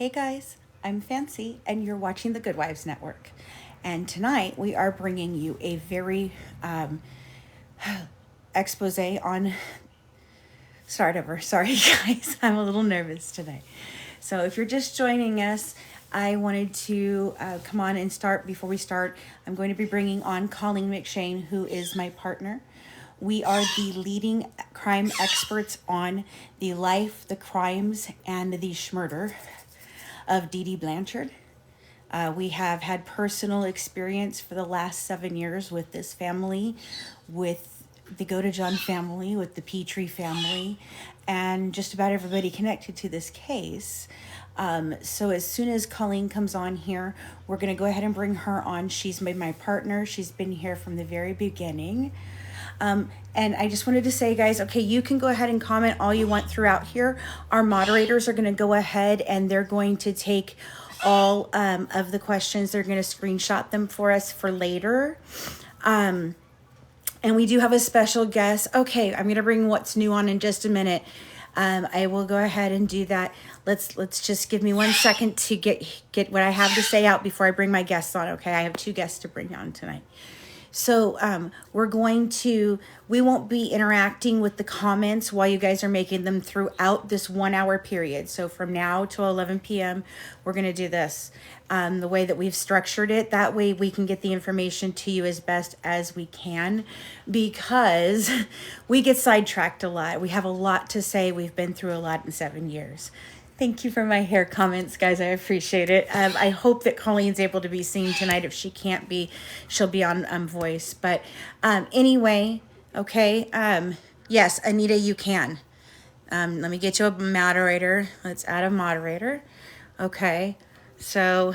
Hey guys, I'm Fancy, and you're watching the Good Wives Network. And tonight we are bringing you a very expose on. Start over. Sorry, guys, I'm a little nervous today. So if you're just joining us, I wanted to come on and start. Before we start, I'm going to be bringing on Coleen McShane, who is my partner. We are the leading crime experts on the life, the crimes, and the schmurder of Dee Dee Blanchard. We have had personal experience for the last 7 years with this family, with the Godejohn family, with the Petrie family, and just about everybody connected to this case. So as soon as Coleen comes on here, we're going to go ahead and bring her on. She's made my partner. She's been here from the very beginning. And I just wanted to say, guys, okay, you can go ahead and comment all you want throughout here. Our moderators are going to go ahead and they're going to take all of the questions. They're going to screenshot them for us for later. And we do have a special guest. Okay, I'm going to bring What's New on in just a minute. I will go ahead and do that. Let's just give me 1 second to get what I have to say out before I bring my guests on. Okay, I have 2 guests to bring on tonight. So we won't be interacting with the comments while you guys are making them throughout this 1 hour period. So from now till 11 p.m., we're going to do this the way that we've structured it. That way we can get the information to you as best as we can, because we get sidetracked a lot. We have a lot to say. We've been through a lot in 7 years. Thank you for my hair comments, guys. I appreciate it. I hope that Colleen's able to be seen tonight. If she can't be, she'll be on voice. But anyway, okay. Yes, Anita, you can. Let me get you a moderator. Let's add a moderator. Okay. So,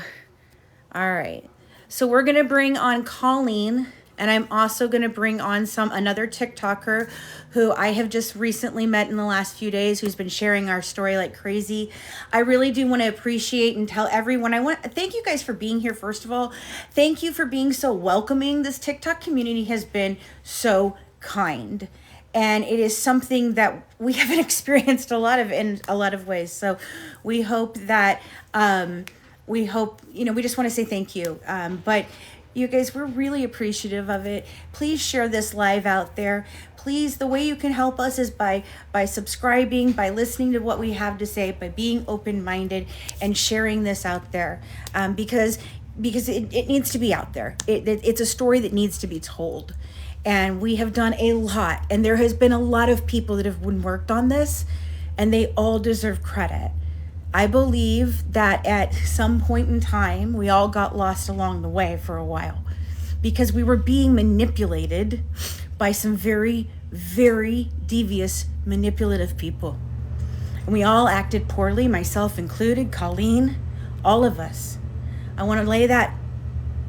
all right. So we're going to bring on Coleen. And I'm also going to bring on another TikToker who I have just recently met in the last few days, who's been sharing our story like crazy. I really do want to appreciate and tell everyone, thank you guys for being here. First of all, thank you for being so welcoming. This TikTok community has been so kind. And it is something that we haven't experienced a lot of in a lot of ways. So we hope that, we just want to say thank you. But you guys, we're really appreciative of it. Please share this live out there. Please, the way you can help us is by subscribing, by listening to what we have to say, by being open-minded and sharing this out there, because it needs to be out there. It's a story that needs to be told. And we have done a lot. And there has been a lot of people that have worked on this, and they all deserve credit. I believe that at some point in time, we all got lost along the way for a while, because we were being manipulated by some very, very devious, manipulative people. And we all acted poorly, myself included, Coleen, all of us. I want to lay that,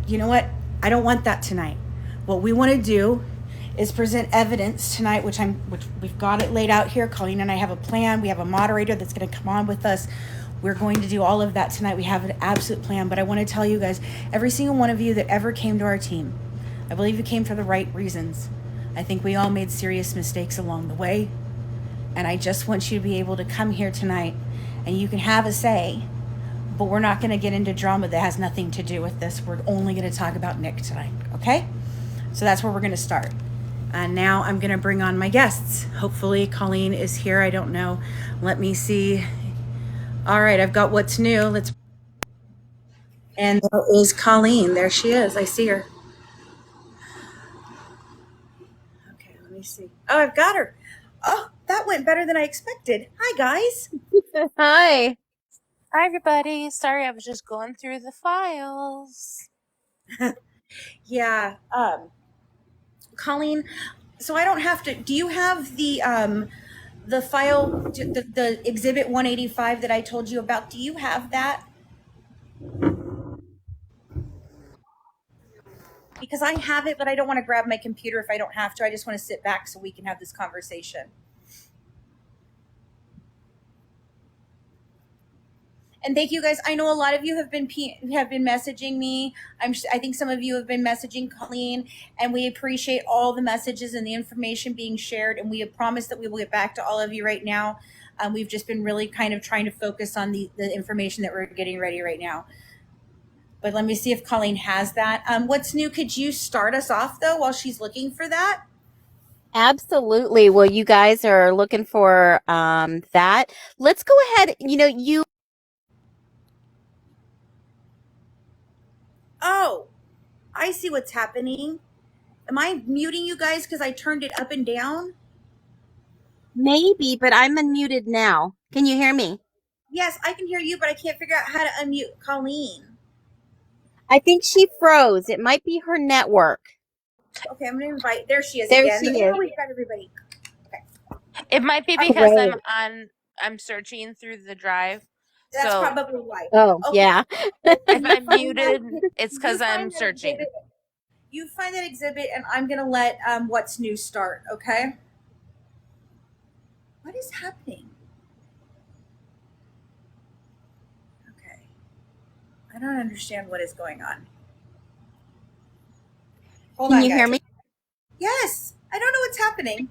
you know what? I don't want that tonight. What we want to do is present evidence tonight, which we've got it laid out here. Coleen and I have a plan. We have a moderator that's going to come on with us. We're going to do all of that tonight. We have an absolute plan. But I want to tell you guys, every single one of you that ever came to our team, I believe you came for the right reasons. I think we all made serious mistakes along the way. And I just want you to be able to come here tonight and you can have a say, but we're not going to get into drama that has nothing to do with this. We're only going to talk about Nick tonight, okay? So that's where we're going to start. And now I'm going to bring on my guests. Hopefully Coleen is here. I don't know. Let me see. All right, I've got What's New. And there is Coleen. There she is. I see her. Okay, let me see. Oh, I've got her. Oh, that went better than I expected. Hi, guys. Hi. Hi, everybody. Sorry, I was just going through the files. Yeah. Coleen, so I don't have to. Do you have the file, the exhibit 185 that I told you about? Do you have that? Because I have it, but I don't want to grab my computer if I don't have to. I just want to sit back so we can have this conversation. And thank you guys. I know a lot of you have been messaging me. I think some of you have been messaging Coleen, and we appreciate all the messages and the information being shared. And we have promised that we will get back to all of you right now. We've just been really kind of trying to focus on the information that we're getting ready right now. But let me see if Colleen has that. What's new? Could you start us off though while she's looking for that? Absolutely. Well, you guys are looking for that. Let's go ahead. You Oh, I see what's happening. Am I muting you guys because I turned it up and down? maybe, but I'm unmuted now. Can you hear me? Yes, I can hear you, but I can't figure out how to unmute Colleen. I think she froze. It might be her network. Okay, I'm gonna invite. There she is There again. she There is. we've got everybody. Okay, It might be okay, because Great. I'm searching through the drive. that's So probably why. Oh, Okay, yeah. so if you I'm find that muted, it's you because I'm find that searching. exhibit. You find that exhibit, and I'm gonna let what's new start. Okay. What is happening? Okay, I don't understand what is going on. Hold Can on, you hear guys. me? Yes, I don't know what's happening.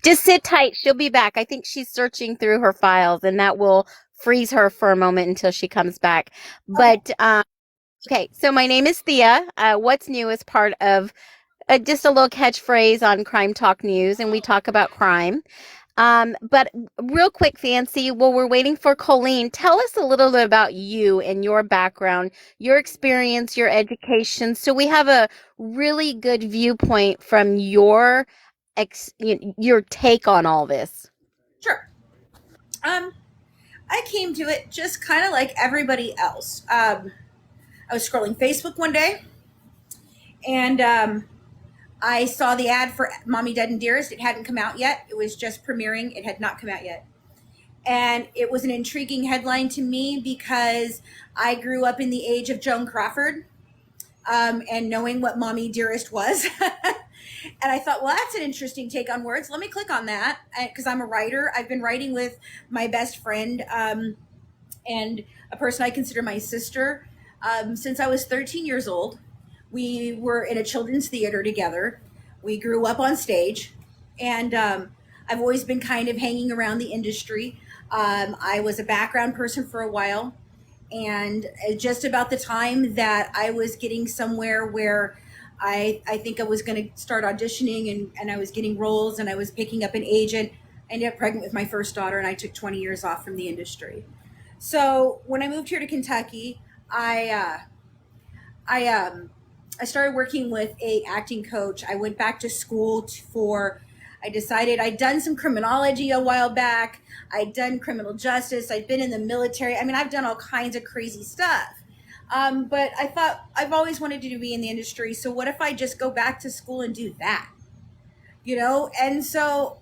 Just sit tight. She'll be back. I think she's searching through her files, and that will freeze her for a moment until she comes back. Okay. But okay, so my name is Thea. What's new is part of just a little catchphrase on Crime Talk News, and we talk about crime. But real quick, Fancy, while we're waiting for Coleen, tell us a little bit about you and your background, your experience, your education, so we have a really good viewpoint from your take on all this. Sure. Um, I came to it just kind of like everybody else. I was scrolling Facebook one day, and I saw the ad for Mommy Dead and Dearest. It hadn't come out yet. It was just premiering. It had not come out yet. And it was an intriguing headline to me because I grew up in the age of Joan Crawford, and knowing what Mommy Dearest was. And I thought, well, that's an interesting take on words. Let me click on that because I'm a writer. I've been writing with my best friend, and a person I consider my sister, since I was 13 years old. We were in a children's theater together. We grew up on stage, and I've always been kind of hanging around the industry. I was a background person for a while, and just about the time that I was getting somewhere where I think I was going to start auditioning, and I was getting roles, and I was picking up an agent. I ended up pregnant with my first daughter, and I took 20 years off from the industry. So when I moved here to Kentucky, I I started working with a acting coach. I went back to school for. I decided I'd done some criminology a while back. I'd done criminal justice. I'd been in the military. I mean, I've done all kinds of crazy stuff. But I thought I've always wanted to be in the industry. So what if I just go back to school and do that? And so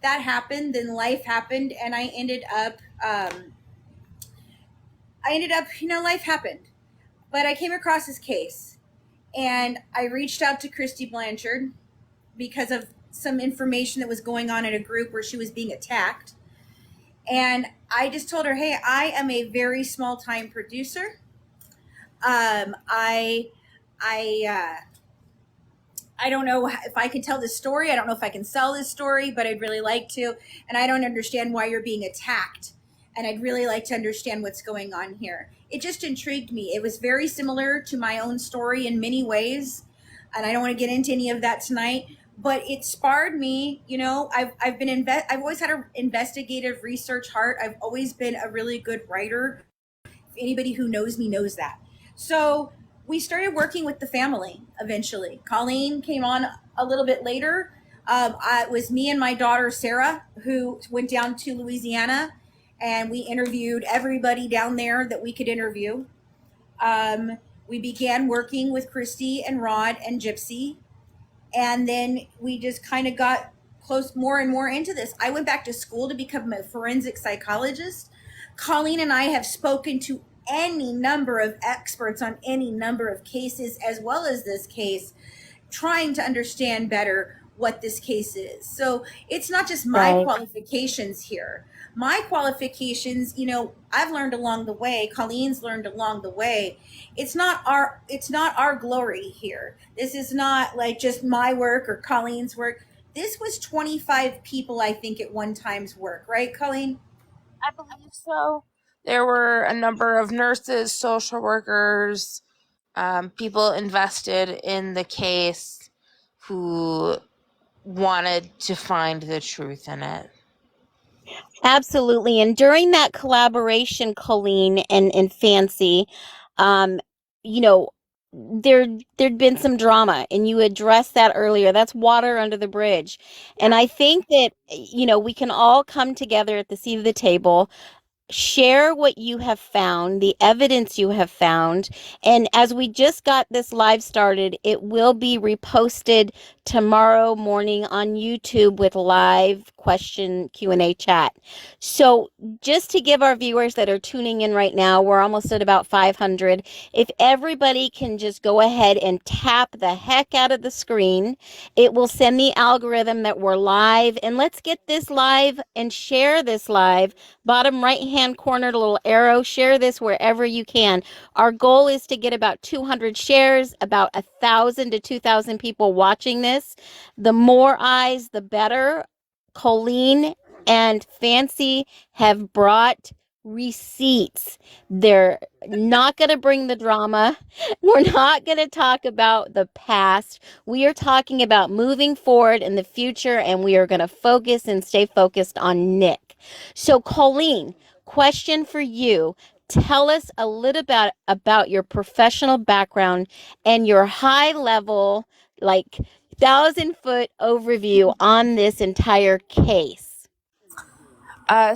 that happened. Then life happened, and life happened. But I came across this case, and I reached out to Christy Blanchard because of some information that was going on in a group where she was being attacked. And I just told her, hey, I am a very small time producer. Um, I, I, I don't know if I can tell this story. I don't know if I can sell this story, but I'd really like to. And I don't understand why you're being attacked. And I'd really like to understand what's going on here. It just intrigued me. It was very similar to my own story in many ways. And I don't want to get into any of that tonight, but it sparred me. I've always had an investigative research heart. I've always been a really good writer. Anybody who knows me knows that. So we started working with the family eventually. Coleen came on a little bit later. It was me and my daughter, Sarah, who went down to Louisiana, and we interviewed everybody down there that we could interview. We began working with Christy and Rod and Gypsy, and then we just kind of got close more and more into this. I went back to school to become a forensic psychologist. Coleen and I have spoken to any number of experts on any number of cases, as well as this case, trying to understand better what this case is. So it's not just my Right. qualifications here. My qualifications, I've learned along the way. Colleen's learned along the way. It's not our glory here. This is not like just my work or Colleen's work. this was 25 people, I think, at one time's work, right, Colleen? I believe so. There were a number of nurses, social workers, people invested in the case who wanted to find the truth in it. Absolutely. And during that collaboration, Coleen and Fancy, um, you know, there'd been some drama, and you addressed that earlier. That's water under the bridge. And I think that, we can all come together at the seat of the table, share what you have found, the evidence you have found. And as we just got this live started, it will be reposted tomorrow morning on YouTube with live question Q&A chat. So just to give our viewers that are tuning in right now, we're almost at about 500. If everybody can just go ahead and tap the heck out of the screen, it will send the algorithm that we're live. And let's get this live and share this live. Bottom right hand corner, the little arrow, share this wherever you can. Our goal is to get about 200 shares, about 1,000 to 2,000 people watching this. The more eyes, the better. Coleen and Fancy have brought receipts. They're not going to bring the drama. We're not going to talk about the past. We are talking about moving forward in the future, and we are going to focus and stay focused on Nick. So, Coleen, question for you. Tell us a little about your professional background and your high level, like 1,000-foot overview on this entire case.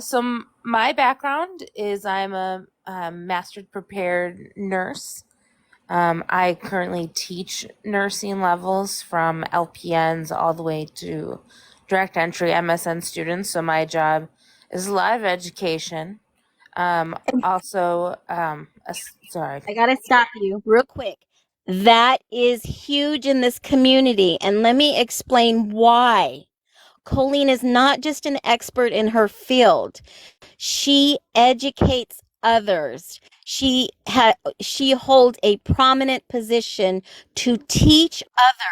So my background is I'm a mastered prepared nurse. I currently teach nursing levels from LPNs all the way to direct entry MSN students. So my job is live education. Also, sorry. I got to stop you real quick. That is huge in this community. And let me explain why. Coleen is not just an expert in her field. She educates others. She holds a prominent position to teach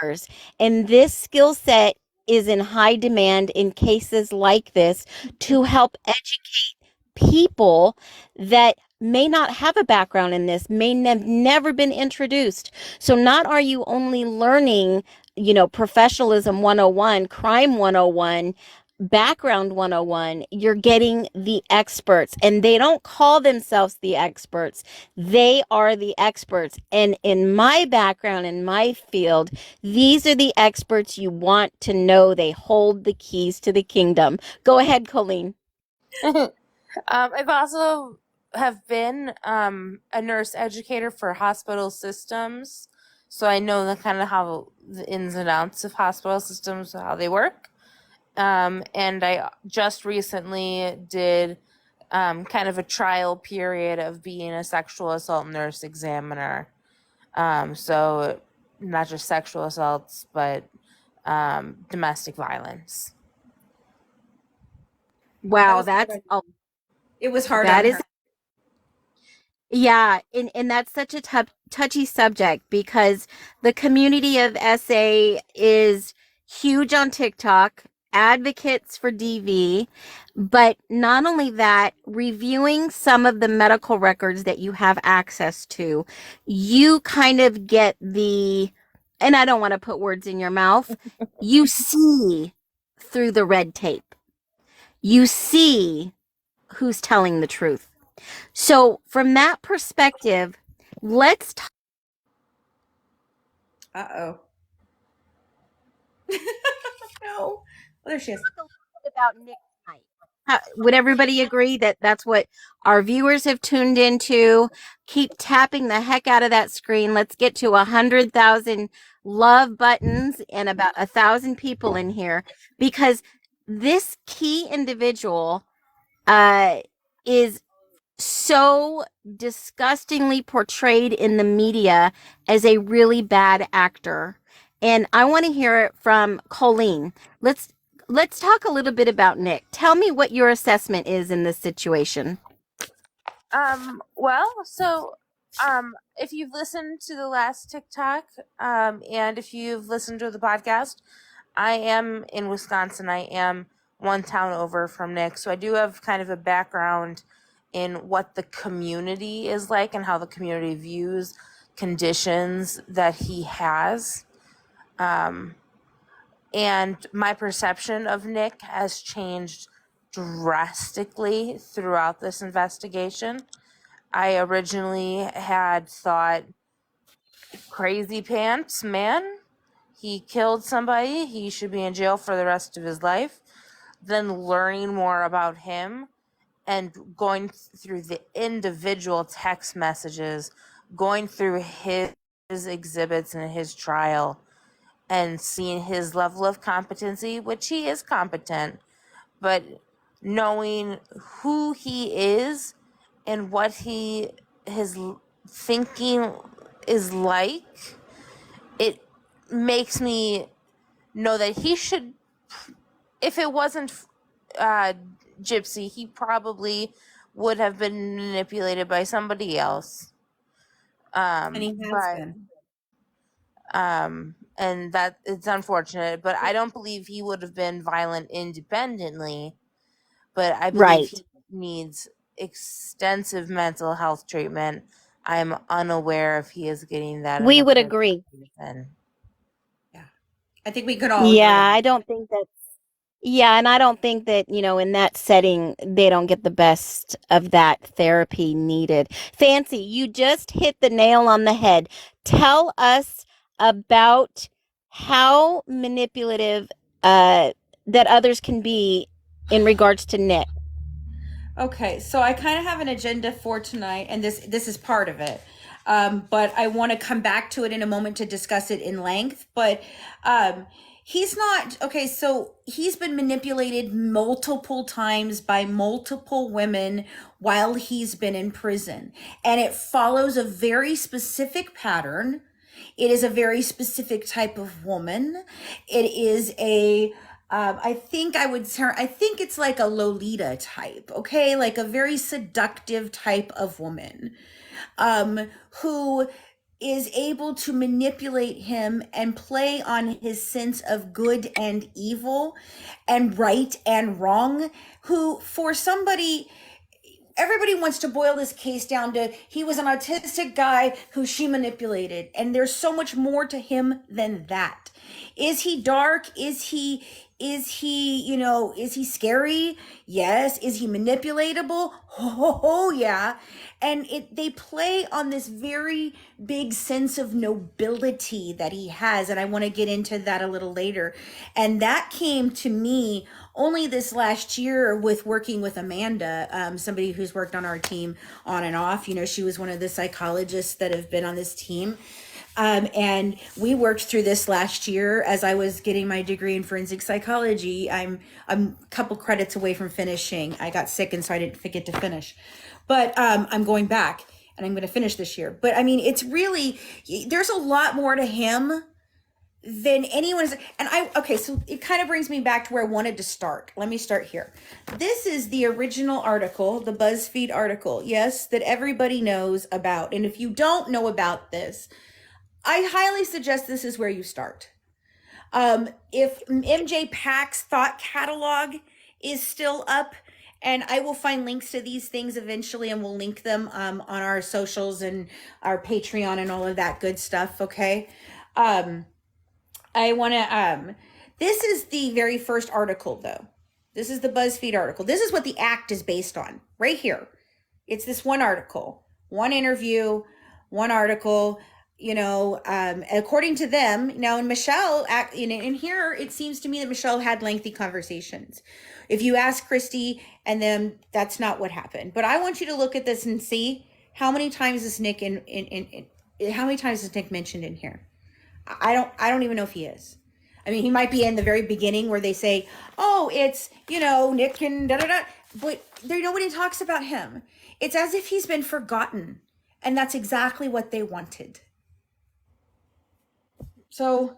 others, and this skill set is in high demand in cases like this to help educate people that may not have a background in this, may have never been introduced. So not are you only learning, professionalism 101, crime 101, background 101, you're getting the experts, and they don't call themselves the experts. They are the experts. And in my background, in my field, these are the experts you want to know. They hold the keys to the kingdom. Go ahead, Coleen. I've also have been a nurse educator for hospital systems, so I know the kind of how the ins and outs of hospital systems, how they work. And I just recently did kind of a trial period of being a sexual assault nurse examiner. So not just sexual assaults, but domestic violence. Wow, It was hard that on is her. Yeah, and that's such a touchy subject because the community of SA is huge on TikTok, advocates for DV, but not only that, reviewing some of the medical records that you have access to, you kind of get and I don't want to put words in your mouth, you see through the red tape. You see who's telling the truth. So from that perspective, let's talk Uh-oh. No. Well, there she is. a little bit about Nick tonight. Would everybody agree that that's what our viewers have tuned into? Keep tapping the heck out of that screen. Let's get to 100,000 love buttons and about 1,000 people in here, because this key individual is so disgustingly portrayed in the media as a really bad actor. And I want to hear it from Coleen. Let's talk a little bit about Nick. Tell me what your assessment is in this situation. Well, so if you've listened to the last TikTok, and if you've listened to the podcast, I am in Wisconsin. I am one town over from Nick, so I do have kind of a background in what the community is like and how the community views conditions that he has. And my perception of Nick has changed drastically throughout this investigation. I originally had thought, crazy pants, man. He killed somebody. He should be in jail for the rest of his life. Then learning more about him and going through the individual text messages, going through his exhibits in his trial, and seeing his level of competency, which he is competent, but knowing who he is and what his thinking is like, it makes me know that he should, if it wasn't Gypsy, he probably would have been manipulated by somebody else. And he has been. And that it's unfortunate, but I don't believe he would have been violent independently, but I believe Right. he needs extensive mental health treatment. I'm unaware if he is getting that. We would agree. Yeah. I think we could all Yeah, agree. I don't think that. Yeah, and I don't think that, in that setting, they don't get the best of that therapy needed. Fancy, you just hit the nail on the head. Tell us about how manipulative that others can be in regards to Nick. Okay, so I kind of have an agenda for tonight, and this is part of it. But I want to come back to it in a moment to discuss it in length. But he's not okay. So he's been manipulated multiple times by multiple women while he's been in prison, and it follows a very specific pattern. It is a very specific type of woman. It is I think it's like a Lolita type, okay? Like a very seductive type of woman, who is able to manipulate him and play on his sense of good and evil and right and wrong, who for somebody, everybody wants to boil this case down to he was an autistic guy who she manipulated, and there's so much more to him than that. Is he dark? Is he scary? Yes. Is he manipulatable? Oh yeah. And they play on this very big sense of nobility that he has, and I want to get into that a little later. And that came to me only this last year with working with Amanda, somebody who's worked on our team on and off. She was one of the psychologists that have been on this team. And we worked through this last year as I was getting my degree in forensic psychology. I'm a couple credits away from finishing. I got sick, and so I didn't get to finish. But I'm going back, and I'm going to finish this year. But I mean, it's really, there's a lot more to him than anyone's. So it kind of brings me back to where I wanted to start. Let me start here. This is the original article, the BuzzFeed article, yes, that everybody knows about. And if you don't know about this, I highly suggest this is where you start. If MJ Pack's thought catalog is still up, and I will find links to these things eventually, and we'll link them on our socials and our Patreon and all of that good stuff, okay? I want to, this is the very first article, though. This is the BuzzFeed article. This is what the act is based on, right here. It's this one article, one interview, one article. According to them, now, and Michelle, in here, it seems to me that Michelle had lengthy conversations. If you ask Christy and them, that's not what happened. But I want you to look at this and see how many times is Nick how many times is Nick mentioned in here? I don't even know if he is. I mean, he might be in the very beginning where they say, oh, it's, Nick and da-da-da. But nobody talks about him. It's as if he's been forgotten. And that's exactly what they wanted. So,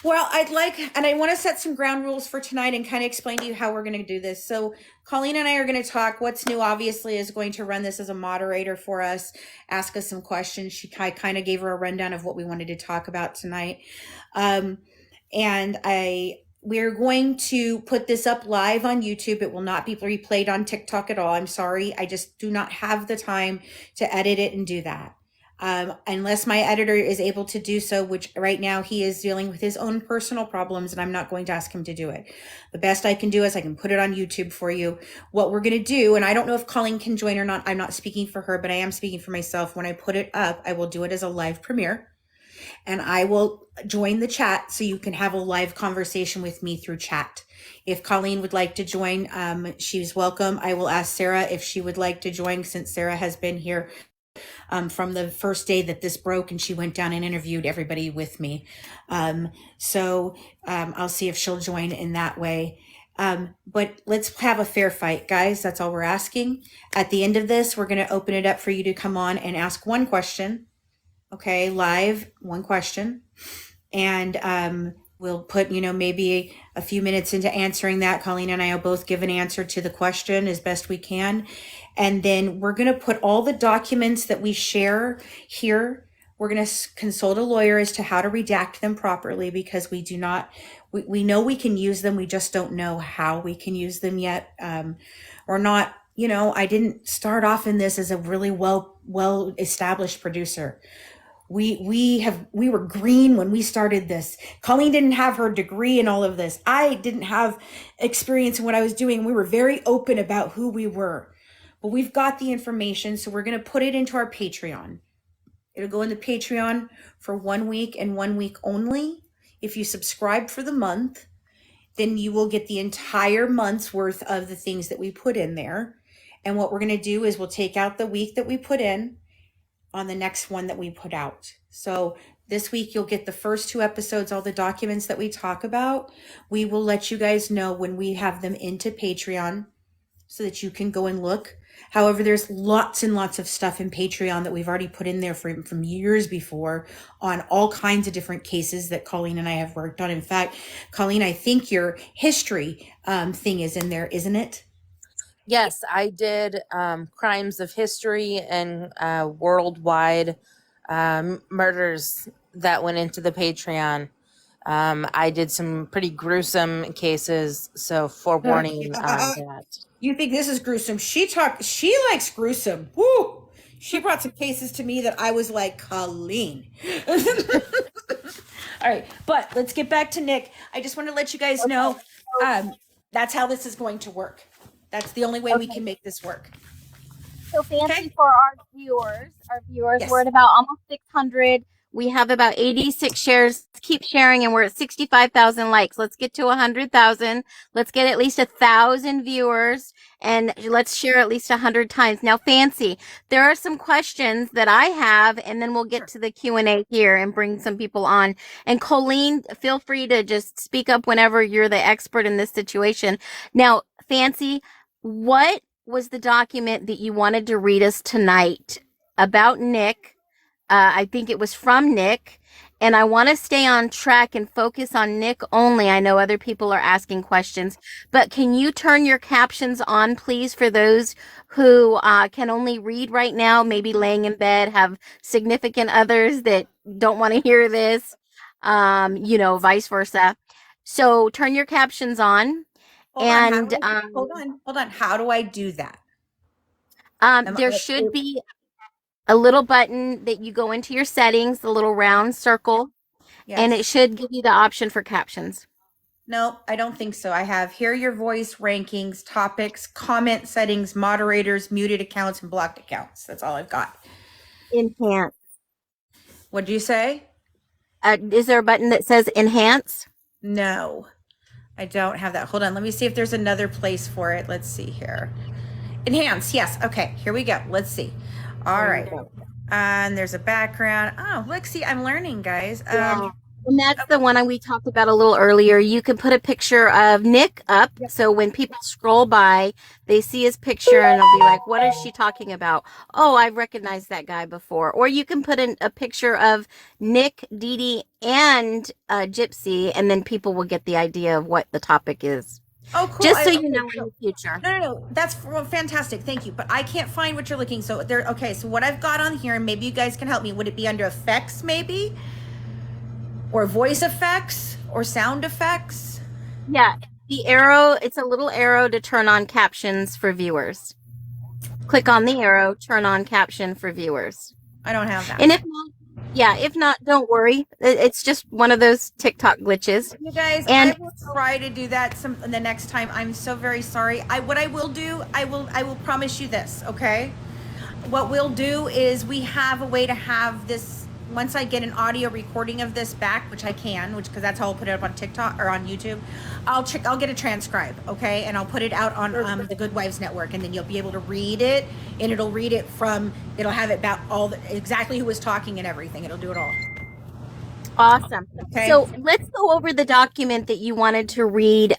well, I want to set some ground rules for tonight and kind of explain to you how we're going to do this. So Coleen and I are going to talk. What's New obviously is going to run this as a moderator for us, ask us some questions. I kind of gave her a rundown of what we wanted to talk about tonight. and we're going to put this up live on YouTube. It will not be replayed on TikTok at all. I'm sorry. I just do not have the time to edit it and do that. Unless my editor is able to do so, which right now he is dealing with his own personal problems, and I'm not going to ask him to do it. The best I can do is I can put it on YouTube for you. What we're going to do, and I don't know if Coleen can join or not. I'm not speaking for her, but I am speaking for myself. When I put it up, I will do it as a live premiere, and I will join the chat so you can have a live conversation with me through chat. If Coleen would like to join, she's welcome. I will ask Sarah if she would like to join, since Sarah has been here from the first day that this broke, and she went down and interviewed everybody with me. So I'll see if she'll join in that way. But let's have a fair fight, guys. That's all we're asking. At the end of this, we're going to open it up for you to come on and ask one question. Okay, live, one question. And we'll put, maybe a few minutes into answering that. Coleen and I will both give an answer to the question as best we can. And then we're going to put all the documents that we share here. We're going to consult a lawyer as to how to redact them properly, because we we know we can use them. We just don't know how we can use them yet. Or not, I didn't start off in this as a really well established producer. We were green when we started this. Coleen didn't have her degree in all of this. I didn't have experience in what I was doing. We were very open about who we were, but we've got the information. So we're going to put it into our Patreon. It'll go in the Patreon for 1 week and 1 week only. If you subscribe for the month, then you will get the entire month's worth of the things that we put in there. And what we're going to do is we'll take out the week that we put in on the next one that we put out. So this week you'll get the first 2 episodes, all the documents that we talk about. We will let you guys know when we have them into Patreon so that you can go and look. However, there's lots and lots of stuff in Patreon that we've already put in there from years before on all kinds of different cases that Coleen and I have worked on. In fact, Coleen, I think your history thing is in there, isn't it? Yes, I did crimes of history and worldwide murders that went into the Patreon. I did some pretty gruesome cases, so forewarning that. You think this is gruesome? She likes gruesome. Woo! She brought some cases to me that I was like, Coleen. All right, but let's get back to Nick. I just want to let you guys know that's how this is going to work. That's the only way we can make this work. So Fancy, for our viewers, yes. We're at about almost 600. We have about 86 shares. Keep sharing, and we're at 65,000 likes. Let's get to 100,000. Let's get at least 1,000 viewers, and let's share at least 100 times. Now, Fancy, there are some questions that I have, and then we'll get to the Q&A here and bring some people on. And Coleen, feel free to just speak up whenever you're the expert in this situation. Now, Fancy, what was the document that you wanted to read us tonight about Nick? I think it was from Nick, and I want to stay on track and focus on Nick only. I know other people are asking questions, but can you turn your captions on, please, for those who can only read right now, maybe laying in bed, have significant others that don't want to hear this, vice versa. So turn your captions on. Hold on. How do I do that? There should be a little button that you go into your settings, the little round circle, yes. And it should give you the option for captions. No, I don't think so. I have hear your voice, rankings, topics, comment settings, moderators, muted accounts, and blocked accounts. That's all I've got. Enhance. What did you say? Is there a button that says enhance? No, I don't have that. Hold on. Let me see if there's another place for it. Let's see here. Enhance. Yes. Okay. Here we go. Let's see. All right. And there's a background. Oh, look, see, I'm learning, guys. Yeah. And that's the one we talked about a little earlier. You can put a picture of Nick up. Yep. So when people scroll by, they see his picture and they'll be like, what is she talking about? Oh, I've recognized that guy before. Or you can put in a picture of Nick, Dee Dee, and Gypsy, and then people will get the idea of what the topic is. Oh, cool. Just so you know in the future. No. That's fantastic. Thank you. But I can't find what you're looking. So okay. So what I've got on here, and maybe you guys can help me. Would it be under effects, maybe? or voice effects or sound effects? Yeah, the arrow, it's a little arrow to turn on captions for viewers. Click on the arrow, turn on caption for viewers. I don't have that. And if not, yeah, if not, don't worry. It's just one of those TikTok glitches. You guys, I And will try to do that the next time. I'm so very sorry. What I will do, I will promise you this, okay? What we'll do is we have a way to have this, once I get an audio recording of this back, which I can, because that's how I'll put it up on TikTok or on YouTube. I'll get a transcribe, okay, and I'll put it out on the Good Wives Network, and then you'll be able to read it, and it'll read it it'll have it about exactly who was talking and everything. It'll do it all. awesome. Okay. So let's go over the document that you wanted to read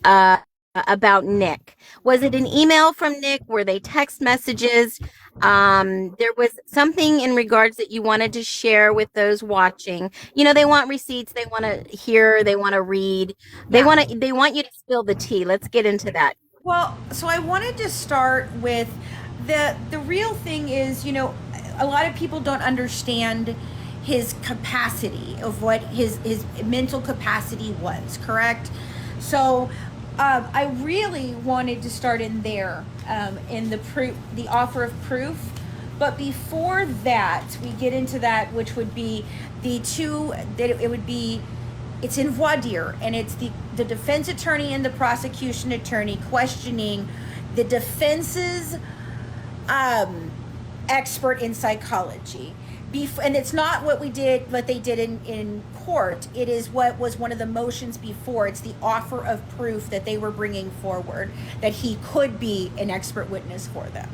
about Nick. Was it an email from Nick? Were they text messages? There was something in regards that you wanted to share with those watching. You know, they want receipts, they want to hear, they want to read, they want you to spill the tea. Let's get into that. Well, so I wanted to start with the real thing is, a lot of people don't understand his capacity of what his mental capacity was, correct? So I really wanted to start in there, in the offer of proof. But before that, we get into that, which would be it's in voir dire, and it's the defense attorney and the prosecution attorney questioning the defense's expert in psychology. And it's not what they did in court. It is what was one of the motions before. It's the offer of proof that they were bringing forward, that he could be an expert witness for them.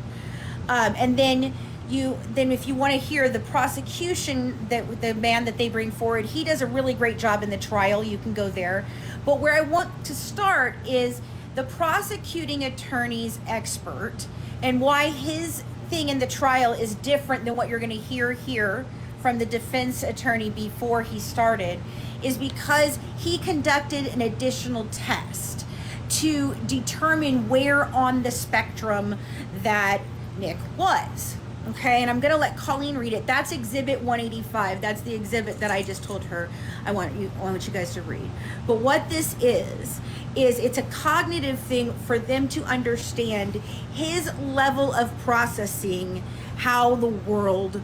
And then if you want to hear the prosecution, that the man that they bring forward, he does a really great job in the trial. You can go there. But where I want to start is the prosecuting attorney's expert, and why his thing in the trial is different than what you're going to hear here from the defense attorney before he started, is because he conducted an additional test to determine where on the spectrum that Nick was. Okay, and I'm going to let Coleen read it. That's Exhibit 185. That's the exhibit that I just told her I want you guys to read. But what this is it's a cognitive thing for them to understand his level of processing how the world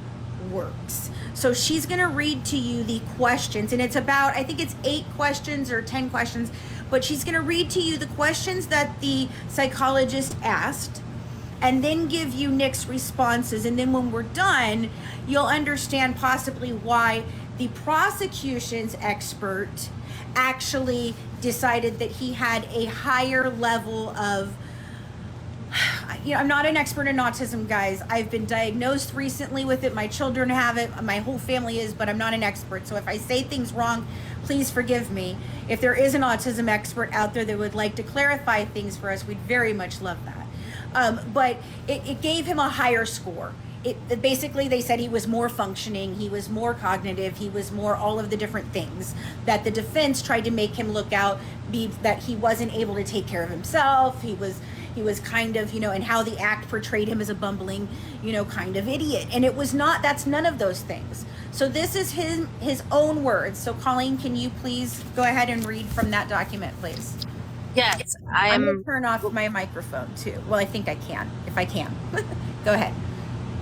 works. So she's going to read to you the questions, and it's about, I think it's 8 questions or 10 questions, but she's going to read to you the questions that the psychologist asked, and then give you Nick's responses. And then when we're done, you'll understand possibly why the prosecution's expert actually decided that he had a higher level of, I'm not an expert in autism, guys. I've been diagnosed recently with it. My children have it. My whole family is, but I'm not an expert. So if I say things wrong, please forgive me. If there is an autism expert out there that would like to clarify things for us, we'd very much love that. But it gave him a higher score. Basically, they said he was more functioning, he was more cognitive, he was more all of the different things that the defense tried to make him look out, that he wasn't able to take care of himself. He was kind of, and how the act portrayed him as a bumbling, kind of idiot. And it was not, that's none of those things. So this is his own words. So Coleen, can you please go ahead and read from that document, please? Yes, I'm going to turn off my microphone too. Well, I think I can, if I can. Go ahead.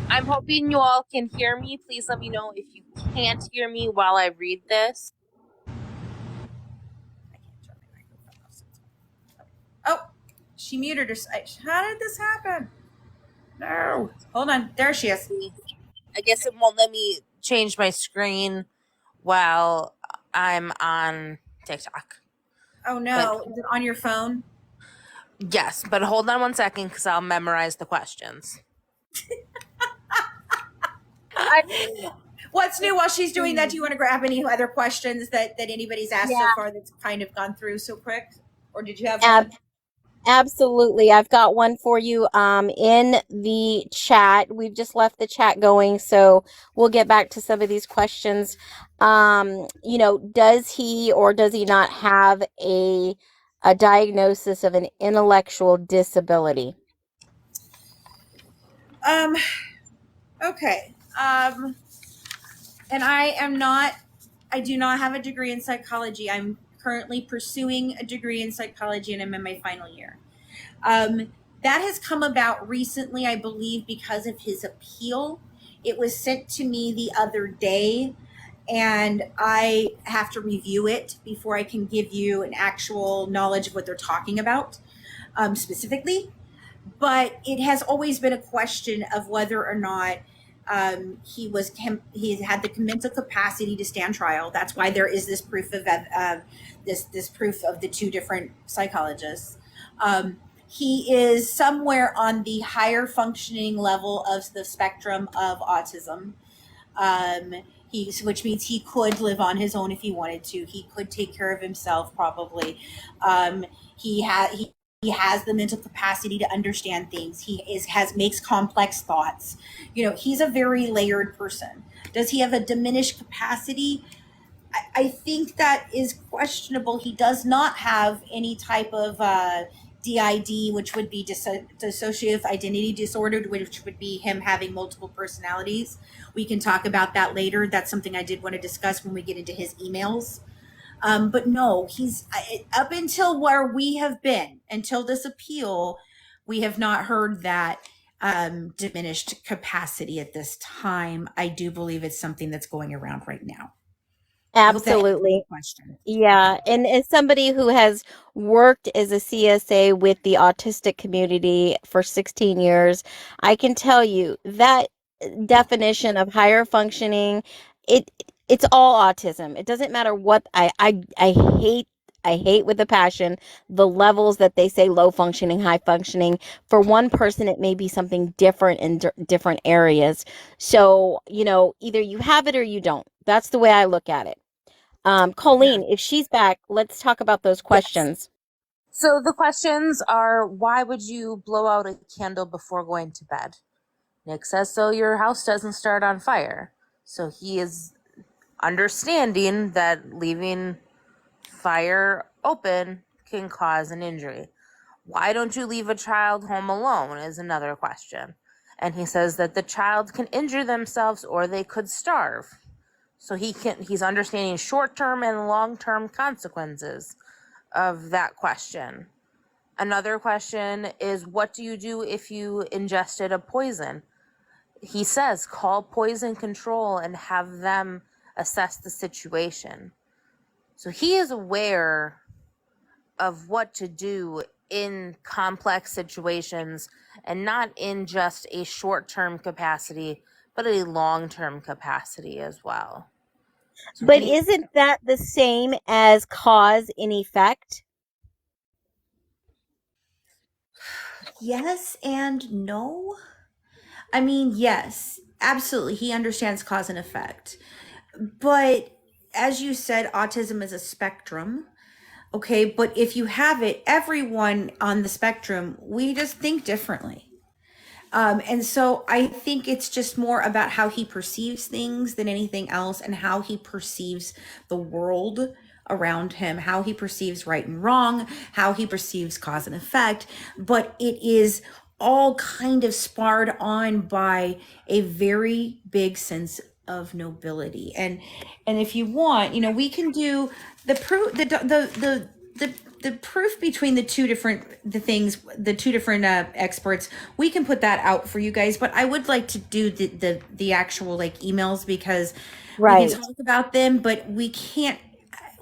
I'm hoping you all can hear me. Please let me know if you can't hear me while I read this. I can't turn my microphone off. Oh, she muted herself. How did this happen? No. Hold on. There she is. I guess it won't let me change my screen while I'm on TikTok. Oh, no. Is it on your phone? Yes, but hold on one second because I'll memorize the questions. What's new while she's doing that? Do you want to grab any other questions that anybody's asked so far that's kind of gone through so quick? Or did you have one? Absolutely. I've got one for you in the chat. We've just left the chat going, so we'll get back to some of these questions. Does he or does he not have a diagnosis of an intellectual disability? Okay. And I am not I do not have a degree in psychology. I'm currently pursuing a degree in psychology, and I'm in my final year. That has come about recently, I believe, because of his appeal. It was sent to me the other day, and I have to review it before I can give you an actual knowledge of what they're talking about specifically. But it has always been a question of whether or not he had the mental capacity to stand trial. That's why there is this proof of this proof of the two different psychologists. He is somewhere on the higher functioning level of the spectrum of autism. Which means he could live on his own if he wanted to. He could take care of himself probably. Um, he has the mental capacity to understand things. Makes complex thoughts. He's a very layered person. Does he have a diminished capacity? I think that is questionable. He does not have any type of DID, which would be dissociative identity disorder, which would be him having multiple personalities. We can talk about that later. That's something I did want to discuss when we get into his emails. But no, he's up until where we have been, until this appeal, we have not heard that diminished capacity at this time. I do believe it's something that's going around right now. I hope that answers Absolutely. the question. Yeah, Okay. and as somebody who has worked as a CSA with the autistic community for 16 years, I can tell you that definition of higher functioning, it it's all autism. It doesn't matter what I hate with a passion the levels that they say low functioning, high functioning. For one person, it may be something different in different areas. So, either you have it or you don't. That's the way I look at it. Yeah. Coleen, if she's back, let's talk about those Yes. questions. So the questions are, why would you blow out a candle before going to bed? Nick says, so your house doesn't start on fire. So he is understanding that leaving fire open can cause an injury. Why don't you leave a child home alone is another question. And he says that the child can injure themselves or they could starve. So he's understanding short-term and long-term consequences of that question. Another question is, what do you do if you ingested a poison? He says, call poison control and have them assess the situation. So he is aware of what to do in complex situations, and not in just a short-term capacity, but a long-term capacity as well. So But isn't that the same as cause and effect? Yes and no. I mean, yes, absolutely. He understands cause and effect. But as you said, autism is a spectrum. Okay. But if you have it, everyone on the spectrum, we just think differently. And so I think it's just more about how he perceives things than anything else, and how he perceives the world around him, how he perceives right and wrong, how he perceives cause and effect. But it is all kind of sparred on by a very big sense of nobility. And if you want, we can do the proof, the proof between the two different experts. We can put that out for you guys, but I would like to do the actual like emails, because we can Right. talk about them, but we can't.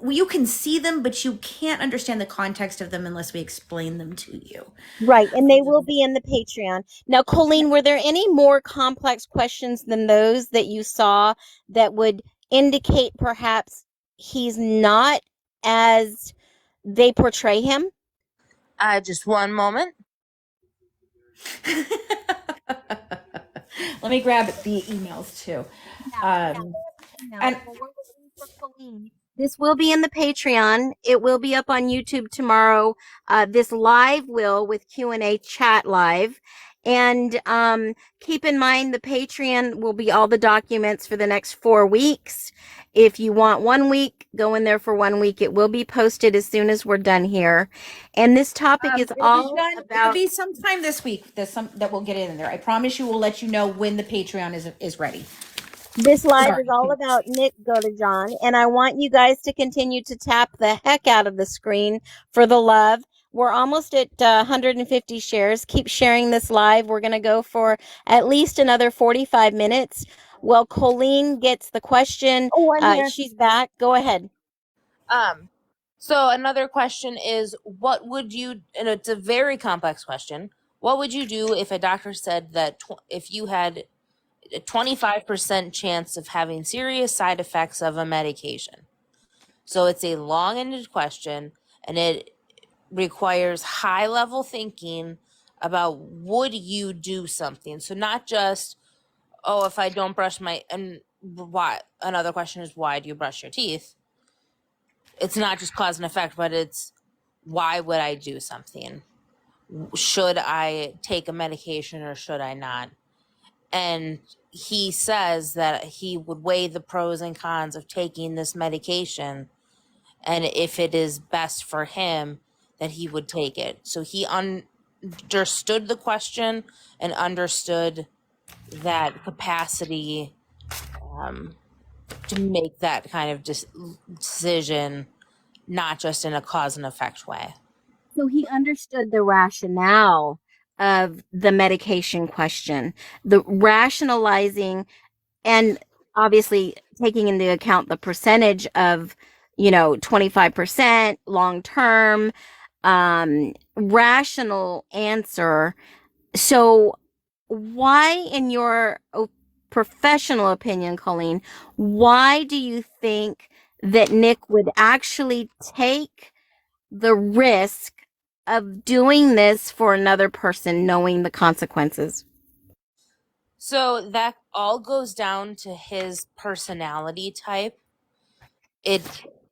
You can see them, but you can't understand the context of them unless we explain them to you. Right. And they will be in the Patreon. Now, Colleen, were there any more complex questions than those that you saw that would indicate perhaps he's not as they portray him? just one moment. Let me grab the emails too. And This will be in the Patreon. It will be up on YouTube tomorrow. This live will with Q&A chat live. And keep in mind, the Patreon will be all the documents for the next 4 weeks. If you want 1 week, go in there for 1 week. It will be posted as soon as we're done here. And this topic is all it'll about... be sometime this week that we'll get it in there. I promise you, we'll let you know when the Patreon is ready. This live Sorry. is all about Nick Godejohn, and I want you guys to continue to tap the heck out of the screen for the love. We're almost at 150 shares. Keep sharing this live. We're going to go for at least another 45 minutes. Well, Coleen gets the question. Oh, I'm here. She's back. Go ahead. So another question is, what would you, and it's a very complex question, what would you do if a doctor said that if you had a 25% chance of having serious side effects of a medication? So it's a long-ended question, and it requires high-level thinking about would you do something. So not just, oh, if I don't brush my, and why, another question is, why do you brush your teeth? It's not just cause and effect, but it's, why would I do something? Should I take a medication or should I not? And he says that he would weigh the pros and cons of taking this medication, and if it is best for him, that he would take it. So he understood the question and understood that capacity to make that kind of decision, not just in a cause and effect way. So he understood the rationale of the medication question, the rationalizing, and obviously taking into account the percentage of, 25% long term, rational answer. So, why, in your professional opinion, Coleen, why do you think that Nick would actually take the risk of doing this for another person, knowing the consequences? So that all goes down to his personality type.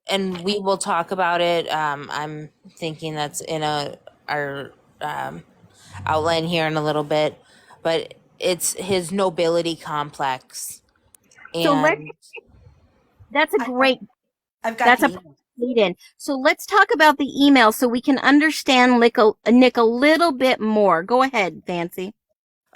And we will talk about it. I'm thinking that's in our outline here in a little bit, but it's his nobility complex. So let's, And that's a I, great, I've got that's the a email. lead in. So let's talk about the email so we can understand Nick a little bit more. Go ahead, Fancy.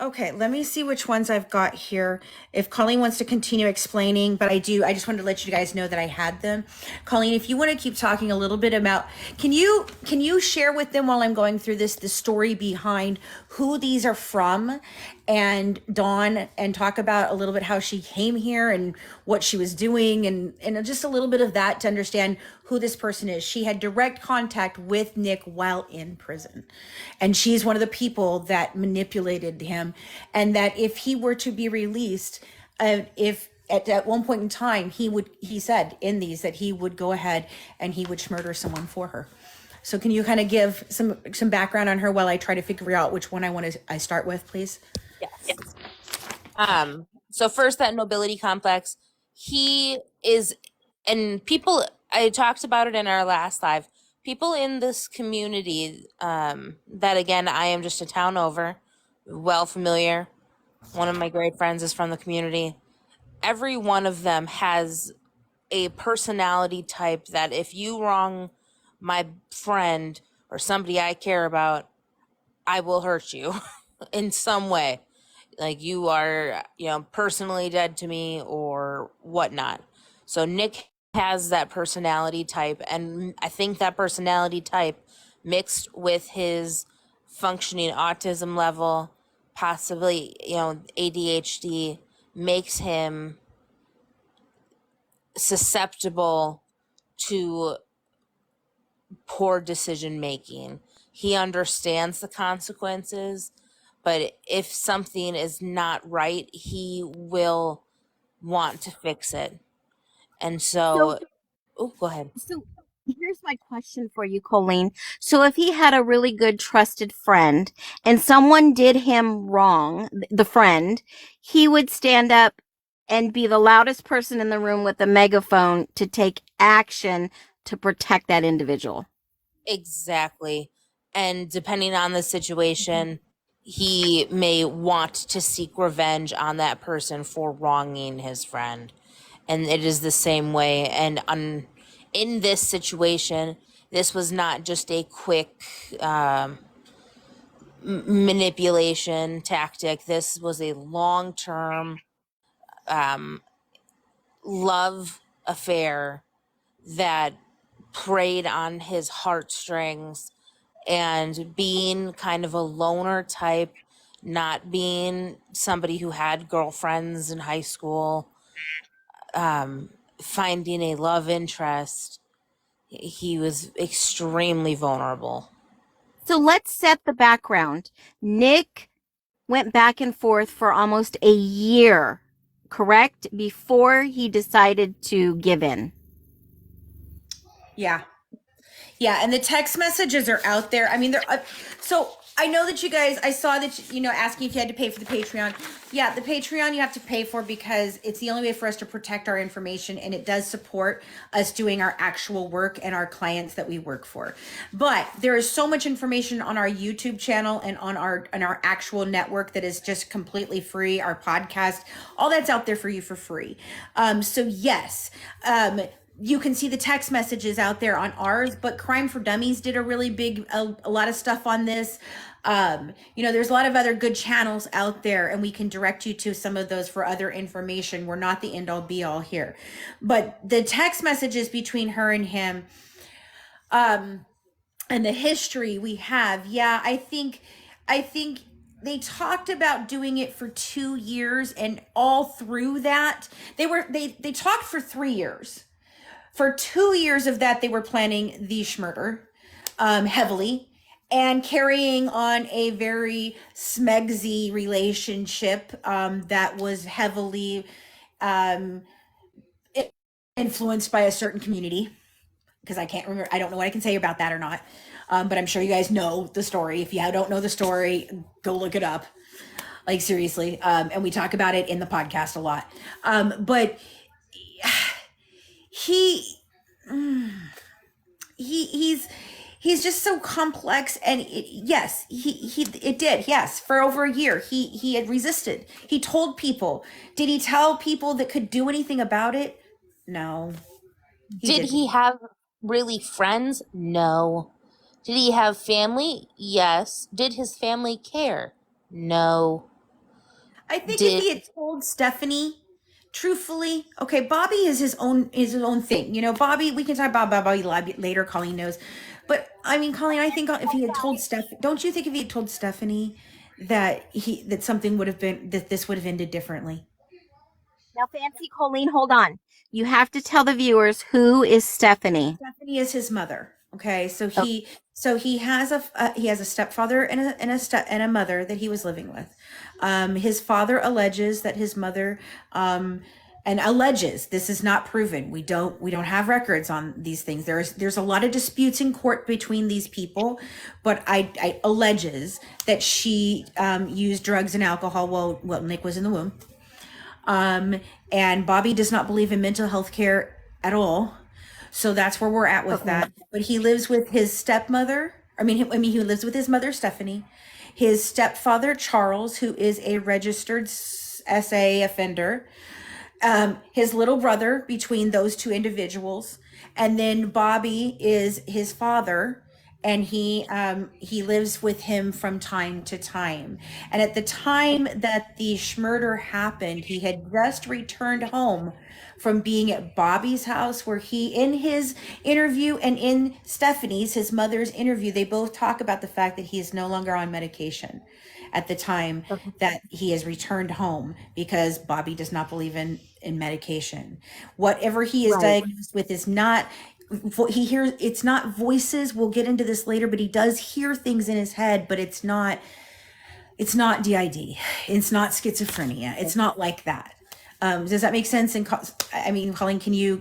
Okay, let me see which ones I've got here. If Colleen wants to continue explaining, but I just wanted to let you guys know that I had them. Colleen, if you want to keep talking a little bit about, can you share with them while I'm going through this, the story behind who these are from, and Dawn, and talk about a little bit how she came here and what she was doing, and just a little bit of that to understand who this person is. She had direct contact with Nick while in prison, and she's one of the people that manipulated him, and that if he were to be released, if at one point in time he said in these that he would go ahead and he would murder someone for her. So can you kind of give some background on her while I try to figure out which one I start with, please? yes. So first, that nobility complex. He is, and people, I talked about it in our last live. People in this community, that again, I am just a town over, well familiar. One of my great friends is from the community. Every one of them has a personality type that if you wrong my friend or somebody I care about, I will hurt you in some way. Like you are, personally dead to me or whatnot. So Nick has that personality type, and I think that personality type mixed with his functioning autism level, possibly, ADHD, makes him susceptible to poor decision making. He understands the consequences, but if something is not right, he will want to fix it. And So, so, oh, go ahead. so here's my question for you, Colleen. So if he had a really good trusted friend and someone did him wrong, the friend, he would stand up and be the loudest person in the room with a megaphone to take action to protect that individual. Exactly. And depending on the situation, he may want to seek revenge on that person for wronging his friend. And it is the same way. And in this situation, this was not just a quick manipulation tactic. This was a long term love affair that preyed on his heartstrings, and being kind of a loner type, not being somebody who had girlfriends in high school, finding a love interest, he was extremely vulnerable. So let's set the background. Nick went back and forth for almost a year, correct? Before he decided to give in. Yeah. Yeah, and the text messages are out there. I mean, they're so I know that you guys. I saw that asking if you had to pay for the Patreon. Yeah, the Patreon you have to pay for because it's the only way for us to protect our information, and it does support us doing our actual work and our clients that we work for. But there is so much information on our YouTube channel and on our actual network that is just completely free. Our podcast, all that's out there for you for free. So yes. You can see the text messages out there on ours, but Crime for Dummies did a really big, a lot of stuff on this. There's a lot of other good channels out there, and we can direct you to some of those for other information. We're not the end all be all here, but the text messages between her and him, and the history we have. Yeah, I think they talked about doing it for 2 years, and all through that, they talked for 3 years. For 2 years of that, they were planning the murder heavily and carrying on a very smegsy relationship that was heavily influenced by a certain community. Because I can't remember, I don't know what I can say about that or not. But I'm sure you guys know the story. If you don't know the story, go look it up. Like, seriously. And we talk about it in the podcast a lot. But he's just so complex, and yes, for over a year he had resisted. He told people. Did he tell people that could do anything about it? No. Did he have really friends? No. Did he have family? Yes. Did his family care? No. I think if he had told Stephanie, truthfully, okay, Bobby is his own thing. Bobby, we can talk about Bobby later. Colleen knows, but I mean, Colleen, I think if he had told don't you think if he had told Stephanie that something would have been, that this would have ended differently? Now, Fancy, Coleen, hold on. You have to tell the viewers, who is Stephanie? Stephanie is his mother. Okay, so he has a stepfather and a mother that he was living with. His father alleges that his mother, and alleges, this is not proven. We don't have records on these things. There's a lot of disputes in court between these people, but I alleges that she used drugs and alcohol while Nick was in the womb. And Bobby does not believe in mental health care at all. So that's where we're at with that. But he lives with his stepmother. He lives with his mother, Stephanie, his stepfather, Charles, who is a registered SA offender, his little brother between those two individuals. And then Bobby is his father, and he lives with him from time to time. And at the time that the murder happened, he had just returned home from being at Bobby's house, where he, in his interview and in Stephanie's, his mother's interview, they both talk about the fact that he is no longer on medication at the time that he has returned home, because Bobby does not believe in medication. Whatever he is diagnosed with is not, he hears, it's not voices. We'll get into this later, but he does hear things in his head, but it's not DID. It's not schizophrenia. It's not like that. Does that make sense? And Colleen, can you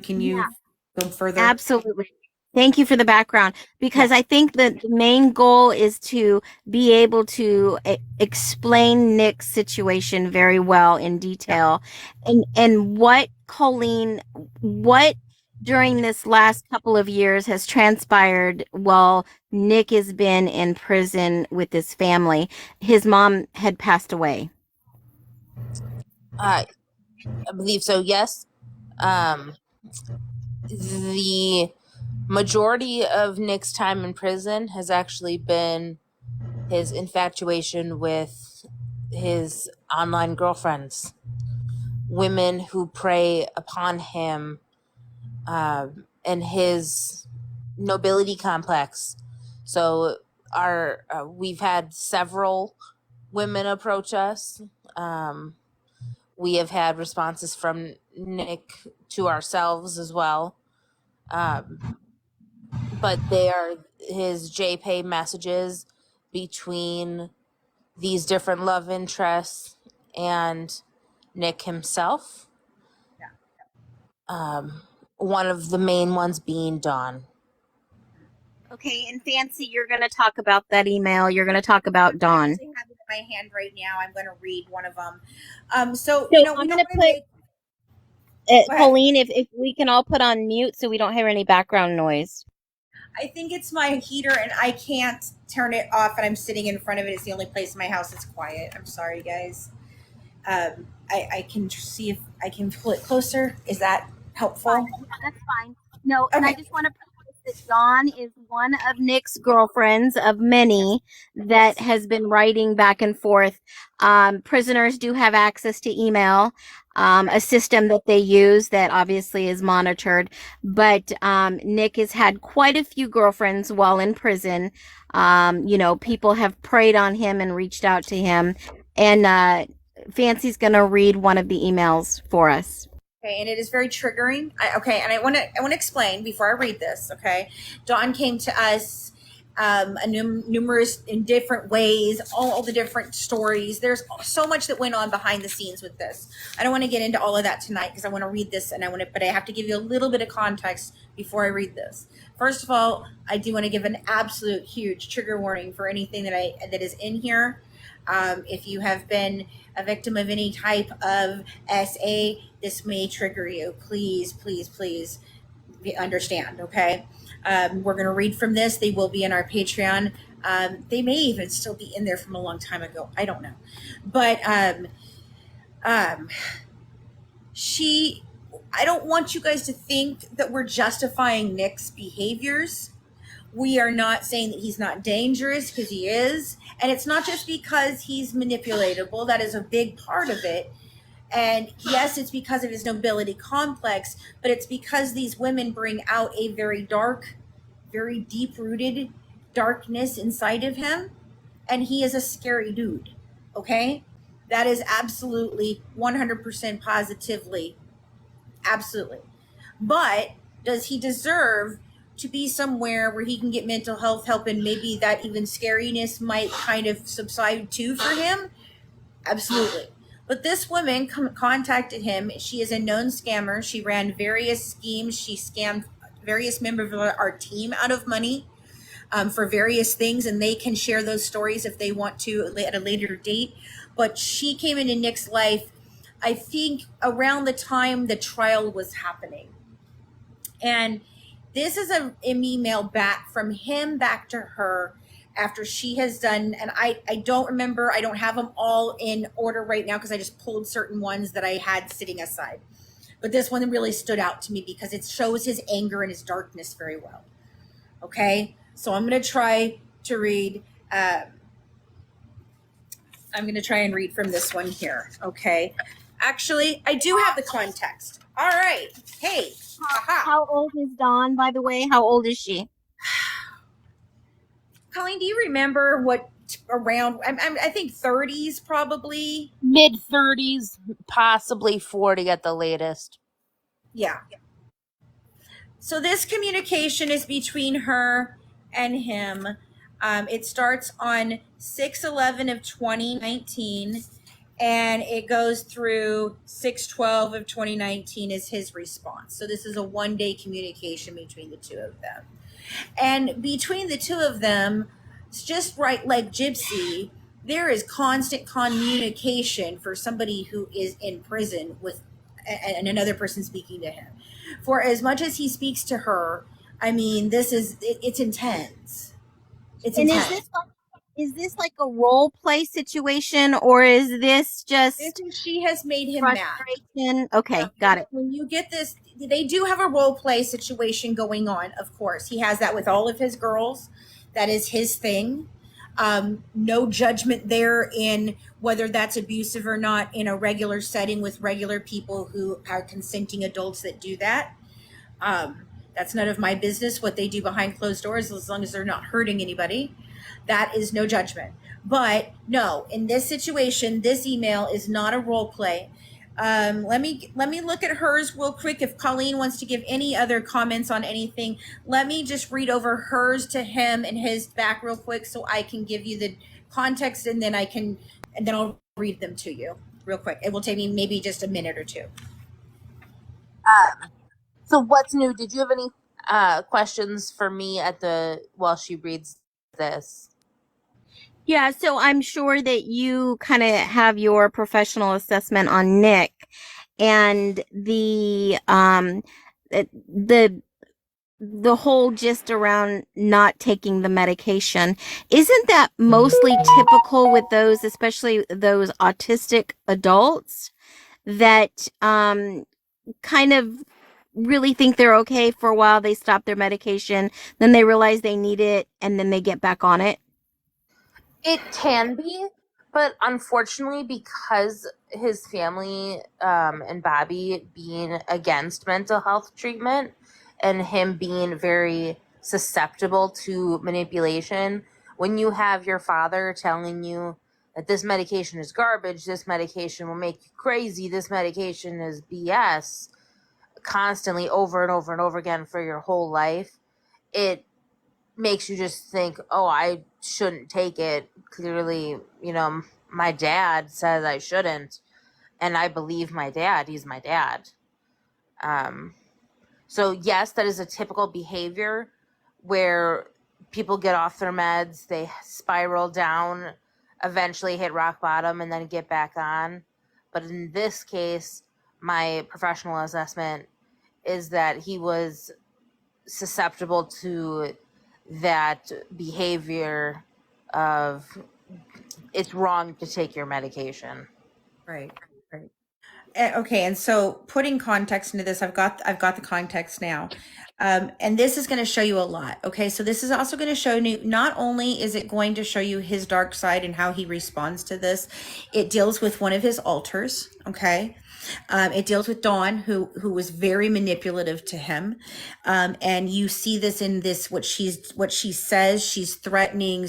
go further? Absolutely. Thank you for the background, because I think that the main goal is to be able to explain Nick's situation very well in detail, and what during this last couple of years has transpired while Nick has been in prison with his family. His mom had passed away. I believe so, yes. The majority of Nick's time in prison has actually been his infatuation with his online girlfriends. women who prey upon him and his nobility complex. So we've had several women approach us. We have had responses from Nick to ourselves as well. But they are his JPay messages between these different love interests and Nick himself. One of the main ones being Dawn. Okay, and Fancy, you're going to talk about that email. You're going to talk about Dawn. I actually have it in my hand right now. I'm going to read one of them. So, So you know, I'm we going don't to want to put, make. Go ahead. Coleen, if we can all put on mute so we don't hear any background noise. I think it's my heater and I can't turn it off and I'm sitting in front of it. It's the only place in my house that's quiet. I'm sorry, guys. I can see if I can pull it closer. Is that helpful? Fine. Yeah, that's fine. No, and I Okay. just want to preface that Dawn is one of Nick's girlfriends of many that Yes. has been writing back and forth. Prisoners do have access to email, a system that they use that obviously is monitored. But Nick has had quite a few girlfriends while in prison. People have preyed on him and reached out to him. And Fancy's going to read one of the emails for us. Okay, and it is very triggering. And I want to explain before I read this. Okay, Dawn came to us numerous in different ways, all the different stories. There's so much that went on behind the scenes with this. I don't want to get into all of that tonight because I want to read this and but I have to give you a little bit of context before I read this. First of all, I do want to give an absolute huge trigger warning for anything that is in here. If you have been a victim of any type of SA, this may trigger you. Please, please, please understand, okay? We're going to read from this. They will be in our Patreon. They may even still be in there from a long time ago. I don't know. But I don't want you guys to think that we're justifying Nick's behaviors. We are not saying that he's not dangerous, because he is. And it's not just because he's manipulatable. That is a big part of it. And yes, it's because of his nobility complex, but it's because these women bring out a very dark, very deep-rooted darkness inside of him. And he is a scary dude, okay? That is absolutely 100% positively. Absolutely. But does he deserve to be somewhere where he can get mental health help, and maybe that even scariness might kind of subside too for him? Absolutely. But this woman contacted him. She is a known scammer. She ran various schemes. She scammed various members of our team out of money for various things, and they can share those stories if they want to at a later date. But she came into Nick's life, I think, around the time the trial was happening. And this is an email back from him back to her after she has done, and I don't remember, I don't have them all in order right now because I just pulled certain ones that I had sitting aside. But this one really stood out to me because it shows his anger and his darkness very well. Okay, so I'm going to try to read. I'm going to try and read from this one here. Okay, actually, I do have the context. All right. Hey. How old is Dawn, by the way? How old is she? Coleen, do you remember what around? I think 30s probably. Mid-30s, possibly 40 at the latest. Yeah. So this communication is between her and him. It starts on 6/11 of 2019, and it goes through 6/12 of 2019 is his response. So this is a one-day communication between the two of them. And between the two of them, it's just right like Gypsy, there is constant communication for somebody who is in prison with and another person speaking to him. For as much as he speaks to her, I mean, it's intense. It's And intense. is this like a role play situation, or is this just She has made him frustration? mad. Okay, got it. When you get this, they do have a role play situation going on, of course. He has that with all of his girls. That is his thing. No judgment there in whether that's abusive or not in a regular setting with regular people who are consenting adults that do that. Um, that's none of my business what they do behind closed doors, as long as they're not hurting anybody. That is no judgment. But no, in this situation, this email is not a role play. Let me look at hers real quick. If Coleen wants to give any other comments on anything, let me just read over hers to him and his back real quick, so I can give you the context, and then I'll read them to you real quick. It will take me maybe just a minute or two. So what's new? Did you have any questions for me while she reads this? Yeah, so I'm sure that you kind of have your professional assessment on Nick and the whole gist around not taking the medication. Isn't that mostly typical with those, especially those autistic adults that kind of really think they're okay for a while, they stop their medication, then they realize they need it, and then they get back on it? It can be, but unfortunately, because his family and Bobby being against mental health treatment and him being very susceptible to manipulation, when you have your father telling you that this medication is garbage, this medication will make you crazy, this medication is BS, constantly over and over and over again for your whole life, it makes you just think, oh, I shouldn't take it. Clearly, my dad says I shouldn't, and I believe my dad. He's my dad. So yes, that is a typical behavior where people get off their meds, they spiral down, eventually hit rock bottom, and then get back on. But in this case, my professional assessment is that he was susceptible to that behavior of it's wrong to take your medication. Right. Okay, and so putting context into this, I've got the context now, and this is going to show you a lot. Okay, so this is also going to show you, not only is it going to show you his dark side and how he responds to this, it deals with one of his alters. Okay, it deals with Dawn, who was very manipulative to him, and you see this in this what she says. She's threatening,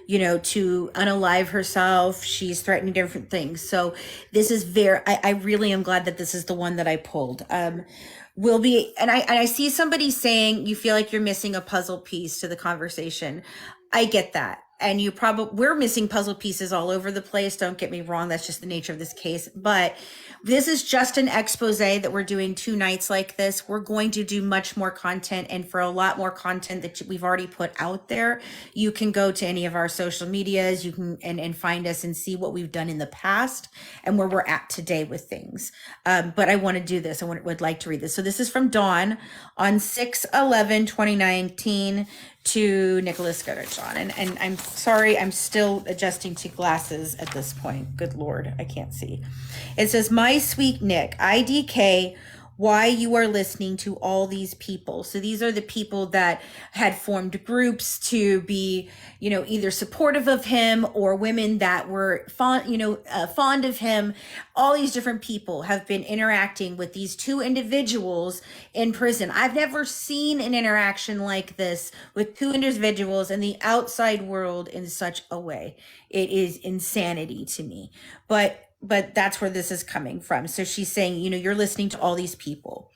to unalive herself. She's threatening different things. So this is I really am glad that this is the one that I pulled. Will be, and I see somebody saying you feel like you're missing a puzzle piece to the conversation. I get that. And we're missing puzzle pieces all over the place. Don't get me wrong. That's just the nature of this case. But this is just an expose that we're doing 2 nights like this. We're going to do much more content, and for a lot more content that we've already put out there, you can go to any of our social medias. You can and find us and see what we've done in the past and where we're at today with things. But I want to do this. Would like to read this. So this is from Dawn on 6/11/2019 to Nick Godejohn. And I'm sorry, I'm still adjusting to glasses at this point. Good Lord, I can't see. It says, "My sweet Nick, IDK, why you are listening to all these people." So these are the people that had formed groups to be, either supportive of him, or women that were fond of him. All these different people have been interacting with these 2 individuals in prison. I've never seen an interaction like this with 2 individuals in the outside world in such a way. It is insanity to me. But that's where this is coming from. So she's saying, you're listening to all these people.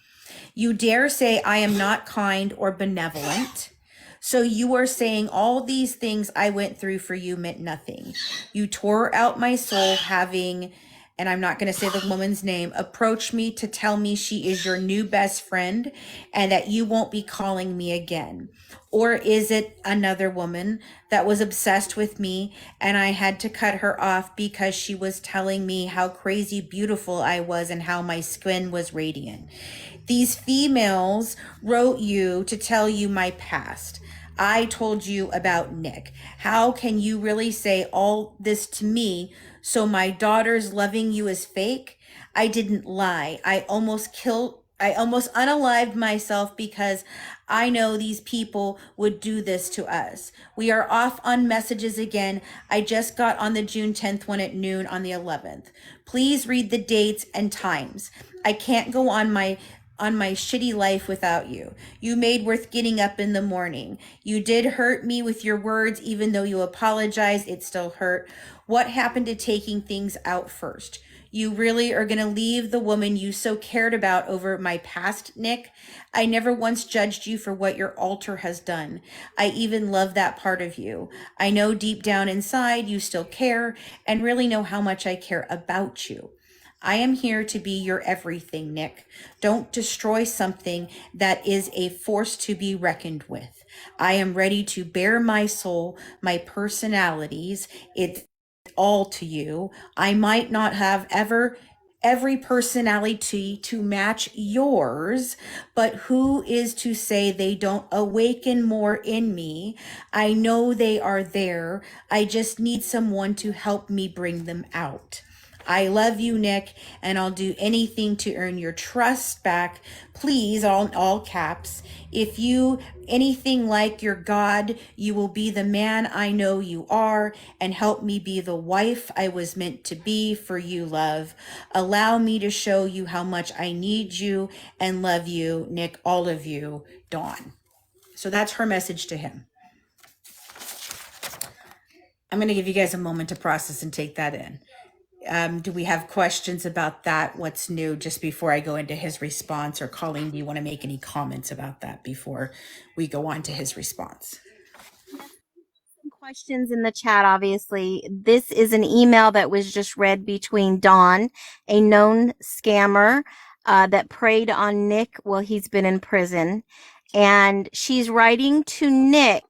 You dare say I am not kind or benevolent. So you are saying all these things I went through for you meant nothing. You tore out my soul, having, and I'm not going to say the woman's name, approach me to tell me she is your new best friend and that you won't be calling me again. Or is it another woman that was obsessed with me and I had to cut her off because she was telling me how crazy beautiful I was and how my skin was radiant? These females wrote you to tell you my past. I told you about Nick. How can you really say all this to me? So my daughter's loving you is fake? I didn't lie. I almost unalived myself because I know these people would do this to us. We are off on messages again. I just got on the June 10th one at noon on the 11th. Please read the dates and times. I can't go on my shitty life without you. You made worth getting up in the morning. You did hurt me with your words, even though you apologized, it still hurt. What happened to taking things out first? You really are going to leave the woman you so cared about over my past, Nick? I never once judged you for what your altar has done. I even love that part of you. I know deep down inside you still care and really know how much I care about you. I am here to be your everything, Nick. Don't destroy something that is a force to be reckoned with. I am ready to bare my soul, my personalities. It's all to you. I might not have every personality to match yours, but who is to say they don't awaken more in me? I know they are there. I just need someone to help me bring them out. I love you, Nick, and I'll do anything to earn your trust back. Please, all caps. If you anything like your God, you will be the man I know you are, and help me be the wife I was meant to be for you, love. Allow me to show you how much I need you and love you, Nick, all of you, Dawn. So that's her message to him. I'm going to give you guys a moment to process and take that in. Do we have questions about that? What's new, just before I go into his response? Or Coleen, do you want to make any comments about that before we go on to his response? Some questions in the chat, obviously. This is an email that was just read between Dawn, a known scammer that preyed on Nick while he's been in prison. And she's writing to Nick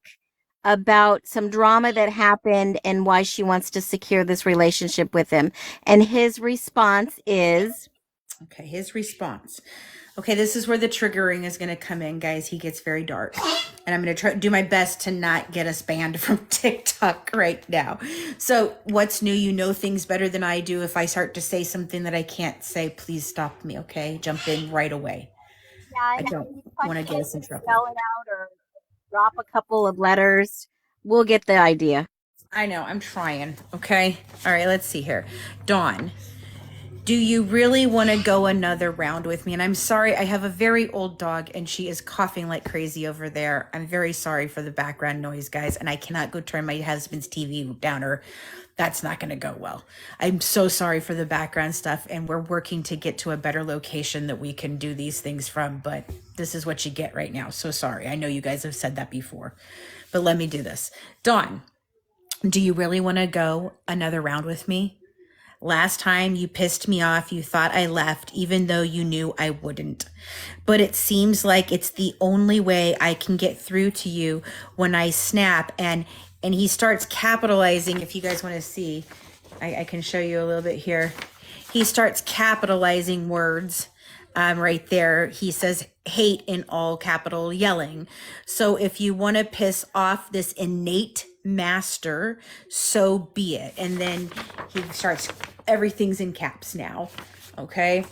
about some drama that happened and why she wants to secure this relationship with him. And his response is... Okay, his response. Okay, this is where the triggering is going to come in, guys. He gets very dark. And I'm going to try do my best to not get us banned from TikTok right now. So what's new? You know things better than I do. If I start to say something that I can't say, please stop me, okay? Jump in right away. Yeah, I don't want to get us in trouble. Spell it out or drop a couple of letters. We'll get the idea. I know, I'm trying, okay? All right, let's see here. Dawn, do you really want to go another round with me? And I'm sorry, I have a very old dog and she is coughing like crazy over there. I'm very sorry for the background noise, guys, and I cannot go turn my husband's TV down, or that's not going to go well. I'm so sorry for the background stuff, and we're working to get to a better location that we can do these things from, but this is what you get right now. So sorry. I know you guys have said that before, but let me do this. Dawn, do you really want to go another round with me? Last time you pissed me off, you thought I left, even though you knew I wouldn't. But it seems like it's the only way I can get through to you when I snap. And he starts capitalizing. If you guys want to see, I can show you a little bit here. He starts capitalizing words right there. He says hate in all capital yelling. So if you want to piss off this innate master, so be it. And then he starts, everything's in caps now. Okay.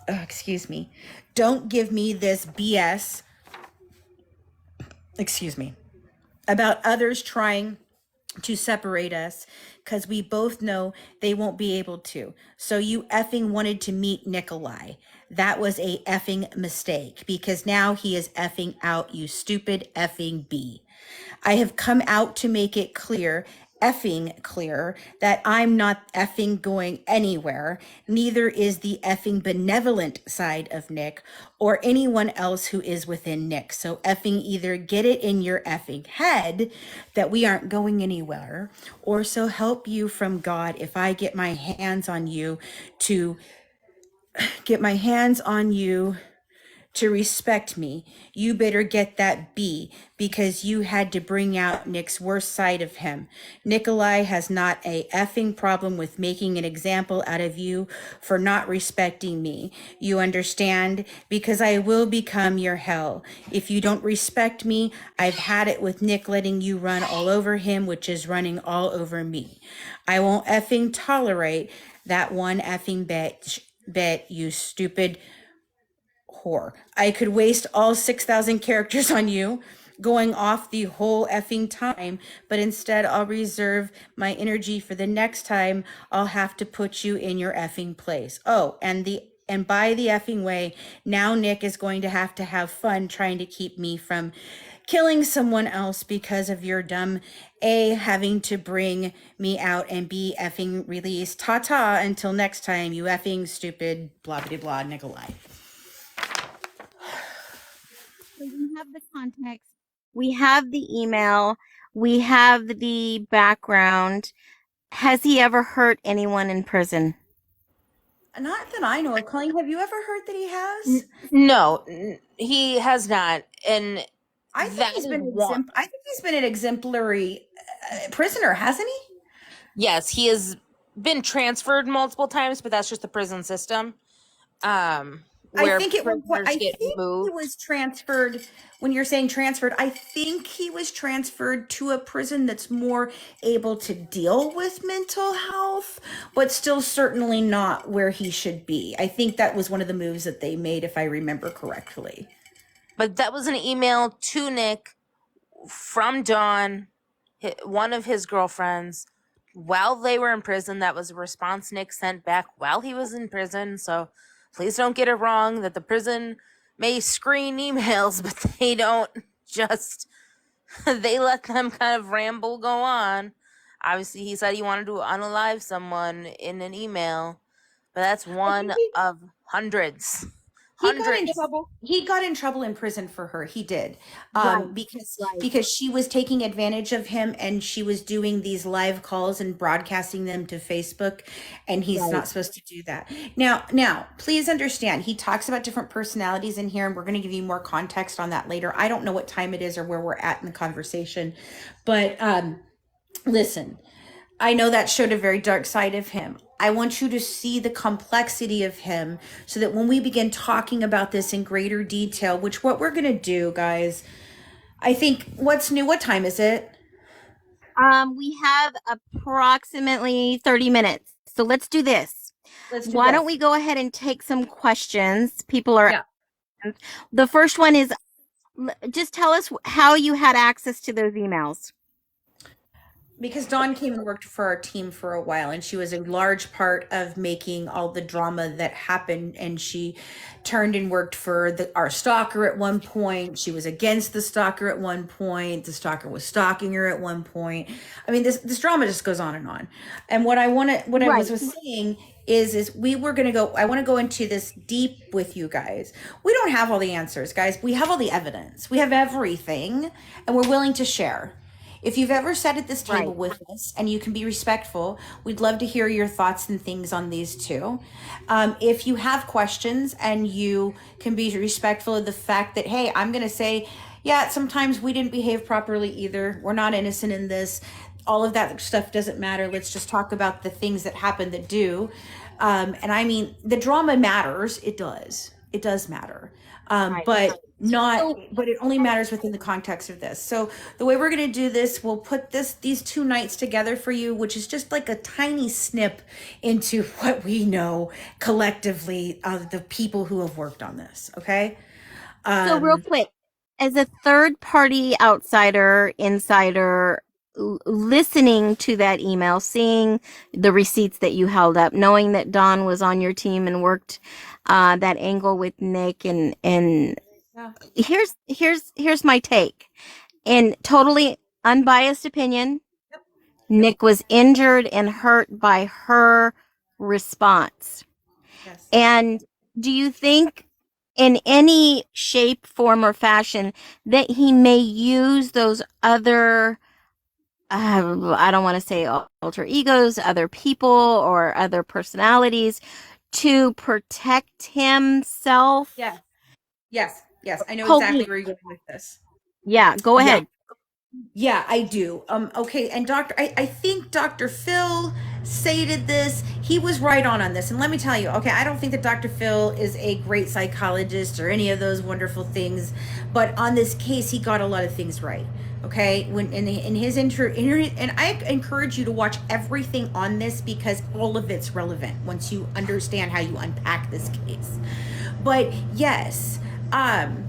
Excuse me. Don't give me this BS. Excuse me. About others trying to separate us, because we both know they won't be able to. So you effing wanted to meet Nikolai. That was a effing mistake, because now he is effing out, you stupid effing bee. I have come out to make it clear, effing clear, that I'm not effing going anywhere. Neither is the effing benevolent side of Nick or anyone else who is within Nick. So effing either get it in your effing head that we aren't going anywhere, or so help you from God if I get my hands on you to respect me, you better get that B, because you had to bring out Nick's worst side of him. Nikolai has not a effing problem with making an example out of you for not respecting me. You understand? Because I will become your hell. If you don't respect me, I've had it with Nick letting you run all over him, which is running all over me. I won't effing tolerate that one effing bet, you stupid whore. I could waste all 6,000 characters on you going off the whole effing time, but instead I'll reserve my energy for the next time I'll have to put you in your effing place. Oh, and by the effing way, now Nick is going to have fun trying to keep me from killing someone else because of your dumb A having to bring me out and B effing released. Ta-ta until next time, you effing stupid blah blah blah Nikolai. So we have the context, we have the email, we have the background. Has he ever hurt anyone in prison? Not that I know of. Colleen, have you ever heard that he has? No, he has not. And I think that he's is been one. I think he's been an exemplary prisoner, hasn't he? Yes, he has been transferred multiple times, but that's just the prison system. I Where think at one point, prisoners I get think he moved. was transferred. When you're saying transferred, I think he was transferred to a prison that's more able to deal with mental health, but still certainly not where he should be. I think that was one of the moves that they made, if I remember correctly. But that was an email to Nick from Dawn, one of his girlfriends, while they were in prison. That was a response Nick sent back while he was in prison. So please don't get it wrong that the prison may screen emails, but they don't just, they let them kind of ramble go on. Obviously, he said he wanted to unalive someone in an email, but that's one of hundreds. He got in Hundreds. trouble. He got in trouble in prison for her. He did, Right, because right. she was taking advantage of him, and she was doing these live calls and broadcasting them to Facebook, and he's Right. not supposed to do that. Now, please understand. He talks about different personalities in here, and we're going to give you more context on that later. I don't know what time it is or where we're at in the conversation, but listen. I know that showed a very dark side of him. I want you to see the complexity of him so that when we begin talking about this in greater detail, which what we're going to do, guys, I think what's new, what time is it? We have approximately 30 minutes. So let's do this. Why don't we go ahead and take some questions? People are. Yeah. The first one is just tell us how you had access to those emails. Because Dawn came and worked for our team for a while, and she was a large part of making all the drama that happened. And she turned and worked for our stalker at one point. She was against the stalker at one point. The stalker was stalking her at one point. I mean, this drama just goes on and on. And what I was saying is we were going to go, I want to go into this deep with you guys. We don't have all the answers, guys. We have all the evidence. We have everything, and we're willing to share. If you've ever sat at this table with us and you can be respectful, we'd love to hear your thoughts and things on these too. If you have questions and you can be respectful of the fact that, hey, I'm going to say, yeah, sometimes we didn't behave properly either. We're not innocent in this. All of that stuff doesn't matter. Let's just talk about the things that happen that do. And I mean, the drama matters. It does. It does matter. But it only matters within the context of this. So the way we're going to do this, we'll put these 2 nights together for you, which is just like a tiny snip into what we know collectively of the people who have worked on this. Okay. So real quick, as a third party outsider, insider, listening to that email, seeing the receipts that you held up, knowing that Dawn was on your team and worked that angle with Nick, and here's my take. In totally unbiased opinion, Nick was injured and hurt by her response. Yes. And do you think in any shape, form, or fashion that he may use those other, I don't want to say alter egos, other people or other personalities to protect himself? Yes. I know exactly where you're going with this. Yeah, go ahead. Yeah, I do. Okay, and I think Dr. Phil stated this. He was right on this. And let me tell you, okay, I don't think that Dr. Phil is a great psychologist or any of those wonderful things, but on this case, he got a lot of things right. Okay, when in his and I encourage you to watch everything on this because all of it's relevant once you understand how you unpack this case. But yes, um,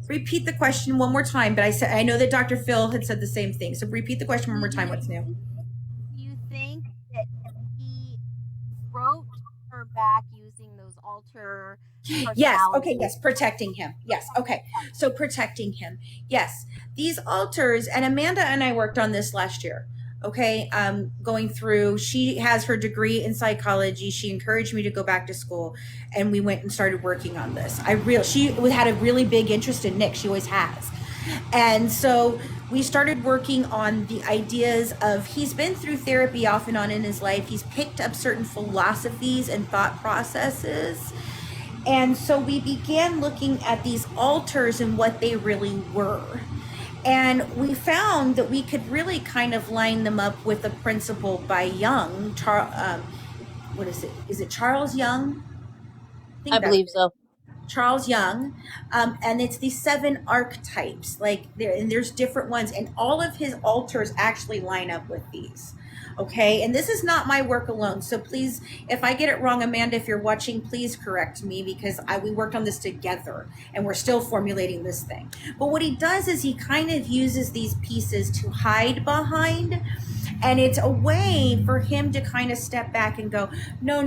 repeat the question one more time. But I know that Dr. Phil had said the same thing. So repeat the question one more time. What's new? Do you think that he wrote her back using those alter Yes. Okay. personalities? Yes. Protecting him. Yes. Okay. So protecting him. Yes. These altars, and Amanda and I worked on this last year. Okay. Going through, she has her degree in psychology. She encouraged me to go back to school, and we went and started working on this. She had a really big interest in Nick. She always has. And so we started working on the ideas of he's been through therapy off and on in his life. He's picked up certain philosophies and thought processes. And so we began looking at these altars and what they really were. And we found that we could really kind of line them up with a principle by Jung. What is it? Is it Charles Jung? I believe so. Charles Jung, and it's these 7 archetypes. And there's different ones, and all of his altars actually line up with these. Okay, and this is not my work alone. So please, if I get it wrong, Amanda, if you're watching, please correct me because we worked on this together, and we're still formulating this thing. But what he does is he kind of uses these pieces to hide behind. And it's a way for him to kind of step back and go, no,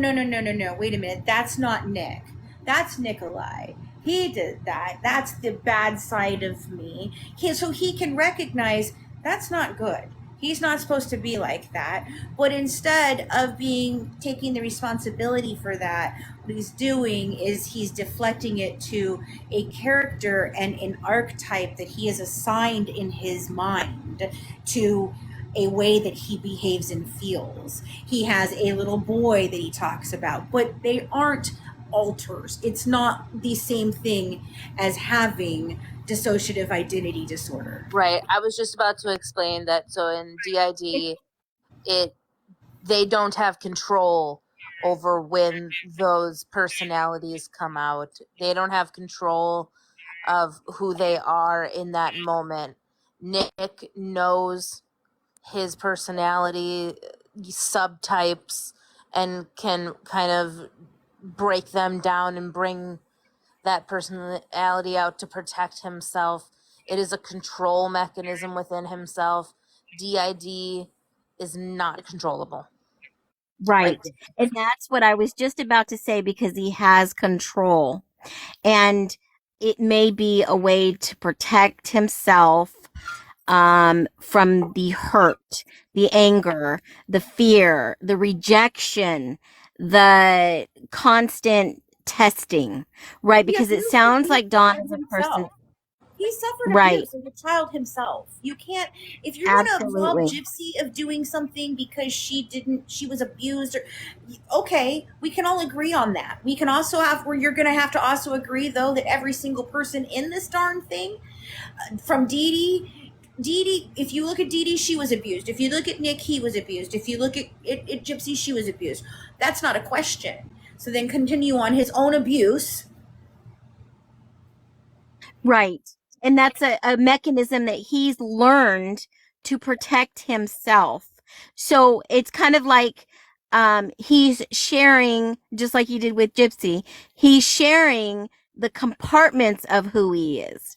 wait a minute, that's not Nick. That's Nikolai. He did that. That's the bad side of me. So he can recognize that's not good. He's not supposed to be like that. But instead of taking the responsibility for that, what he's doing is he's deflecting it to a character and an archetype that he has assigned in his mind to a way that he behaves and feels. He has a little boy that he talks about, but they aren't alters. It's not the same thing as having dissociative identity disorder. Right. I was just about to explain that. So in DID, they don't have control over when those personalities come out. They don't have control of who they are in that moment. Nick knows his personality subtypes and can kind of break them down and bring that personality out to protect himself. It is a control mechanism within himself. DID is not controllable. Right. And that's what I was just about to say because he has control. And it may be a way to protect himself from the hurt, the anger, the fear, the rejection, the constant testing, right? Because it sounds like Don is a person. He suffered Right. abuse as a child himself. You can't, if you're going to absolve Gypsy of doing something because she was abused, okay, we can all agree on that. We can also where you're going to have to also agree, though, that every single person in this darn thing, from Dee, if you look at Dee, she was abused. If you look at Nick, he was abused. If you look at Gypsy, she was abused. That's not a question. So then continue on his own abuse. Right. And that's a mechanism that he's learned to protect himself. So it's kind of like he's sharing, just like he did with Gypsy, he's sharing the compartments of who he is.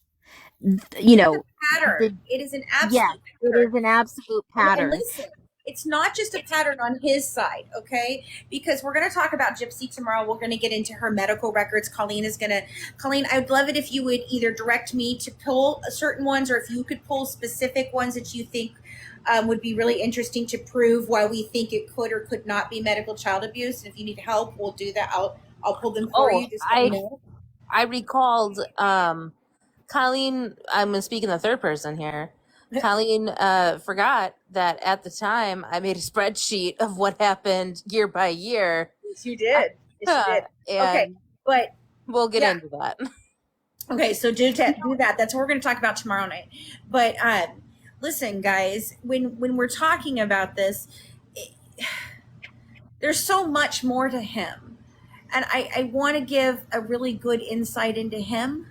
You know, pattern. It is an absolute pattern. It is an absolute pattern. And listen, it's not just a pattern on his side, okay? Because we're going to talk about Gypsy tomorrow. We're going to get into her medical records. Coleen, I would love it if you would either direct me to pull certain ones or if you could pull specific ones that you think would be really interesting to prove why we think it could or could not be medical child abuse. And if you need help, we'll do that. I'll pull them for you. Just let me know. I recalled Coleen, I'm speaking the third person here. Coleen forgot that at the time I made a spreadsheet of what happened year by year. Yes, you did. Yes, you did. Okay, but we'll get into that. Okay, so do that. That's what we're going to talk about tomorrow night. But listen, guys, when we're talking about this, there's so much more to him. And I want to give a really good insight into him.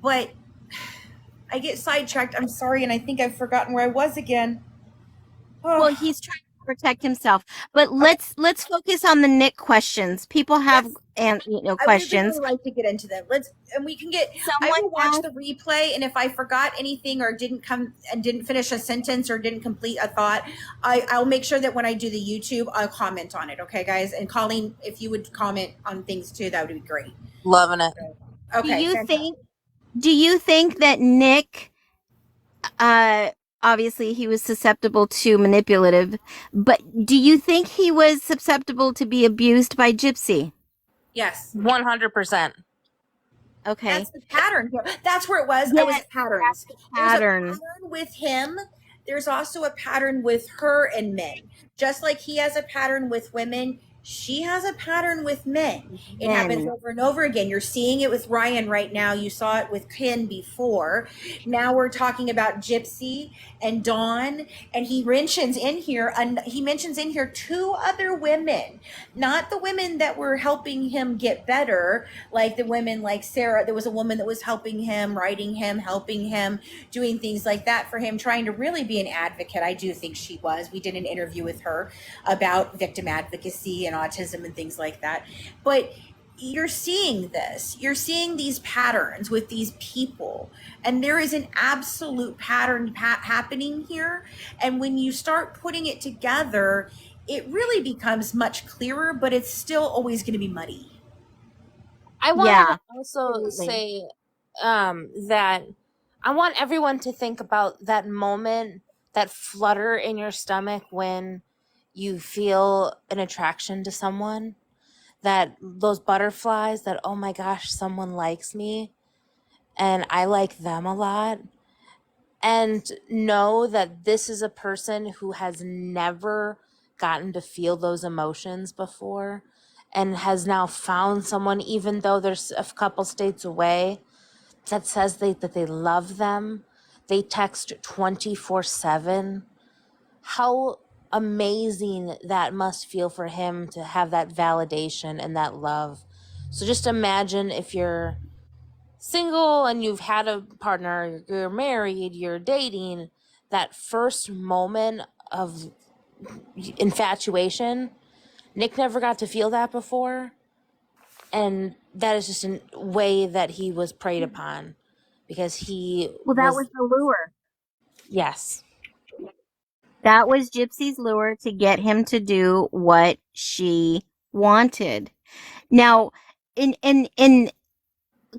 But I get sidetracked. I'm sorry, and I think I've forgotten where I was again. Well, Oh, he's trying to protect himself. But okay. let's focus on the Nick questions. People have Yes. and I would really questions. like to get into them. Let's and we can get I Someone will watch asked, the replay, and if I forgot anything or didn't come and didn't finish a sentence or didn't complete a thought, I'll make sure that when I do the YouTube, I'll comment on it. Okay, guys? And Colleen, if you would comment on things too, that would be great. Loving it. do Okay, you fantastic. think do you think that Nick uh obviously he was susceptible to manipulative, but do you think he was susceptible to be abused by Gypsy? Yes. 100%. Okay. That's the pattern here. That's where it was. I was Yes, at patterns. There's a pattern. pattern with him. There's also a pattern with her and men. Just like he has a pattern with women, she has a pattern with men. It happens Men. over and over again. You're seeing it with Ryan right now. You saw it with Ken before. Now we're talking about Gypsy and Dawn, and he mentions in here, and he mentions in here two other women, not the women that were helping him get better, like the women like Sarah. There was a woman that was helping him, writing him, helping him, doing things like that for him, trying to really be an advocate. I do think she was. We did an interview with her about victim advocacy and autism and things like that. But you're seeing this. You're seeing these patterns with these people. And there is an absolute pattern happening here. And when you start putting it together, it really becomes much clearer, but it's still always going to be muddy. I wanted Yeah, to also absolutely. say that I want everyone to think about that moment, that flutter in your stomach when you feel an attraction to someone, that those butterflies, that, oh my gosh, someone likes me and I like them a lot. And know that this is a person who has never gotten to feel those emotions before and has now found someone, even though there's a couple states away, that says that they love them. They text 24/7. How amazing that must feel for him to have that validation and that love. So just imagine if you're single and you've had a partner, you're married, you're dating, that first moment of infatuation, Nick never got to feel that before. And that is just a way that he was preyed upon because he Well, that was, was the lure. yes. That was Gypsy's lure to get him to do what she wanted. Now, in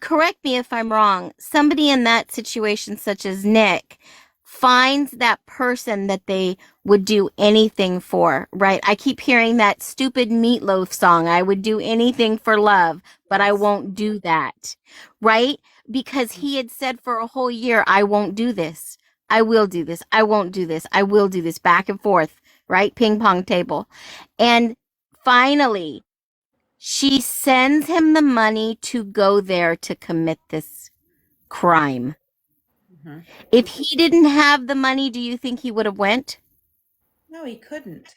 correct me if I'm wrong, somebody in that situation, such as Nick, finds that person that they would do anything for, right? I keep hearing that stupid Meatloaf song, I would do anything for love, but I Yes. won't do that, right? Because he had said for a whole year, I won't do this. I will do this. I won't do this. I will do this, back and forth, right? Ping pong table. And finally, she sends him the money to go there to commit this crime. Mm-hmm. If he didn't have the money, do you think he would have went? No, he couldn't.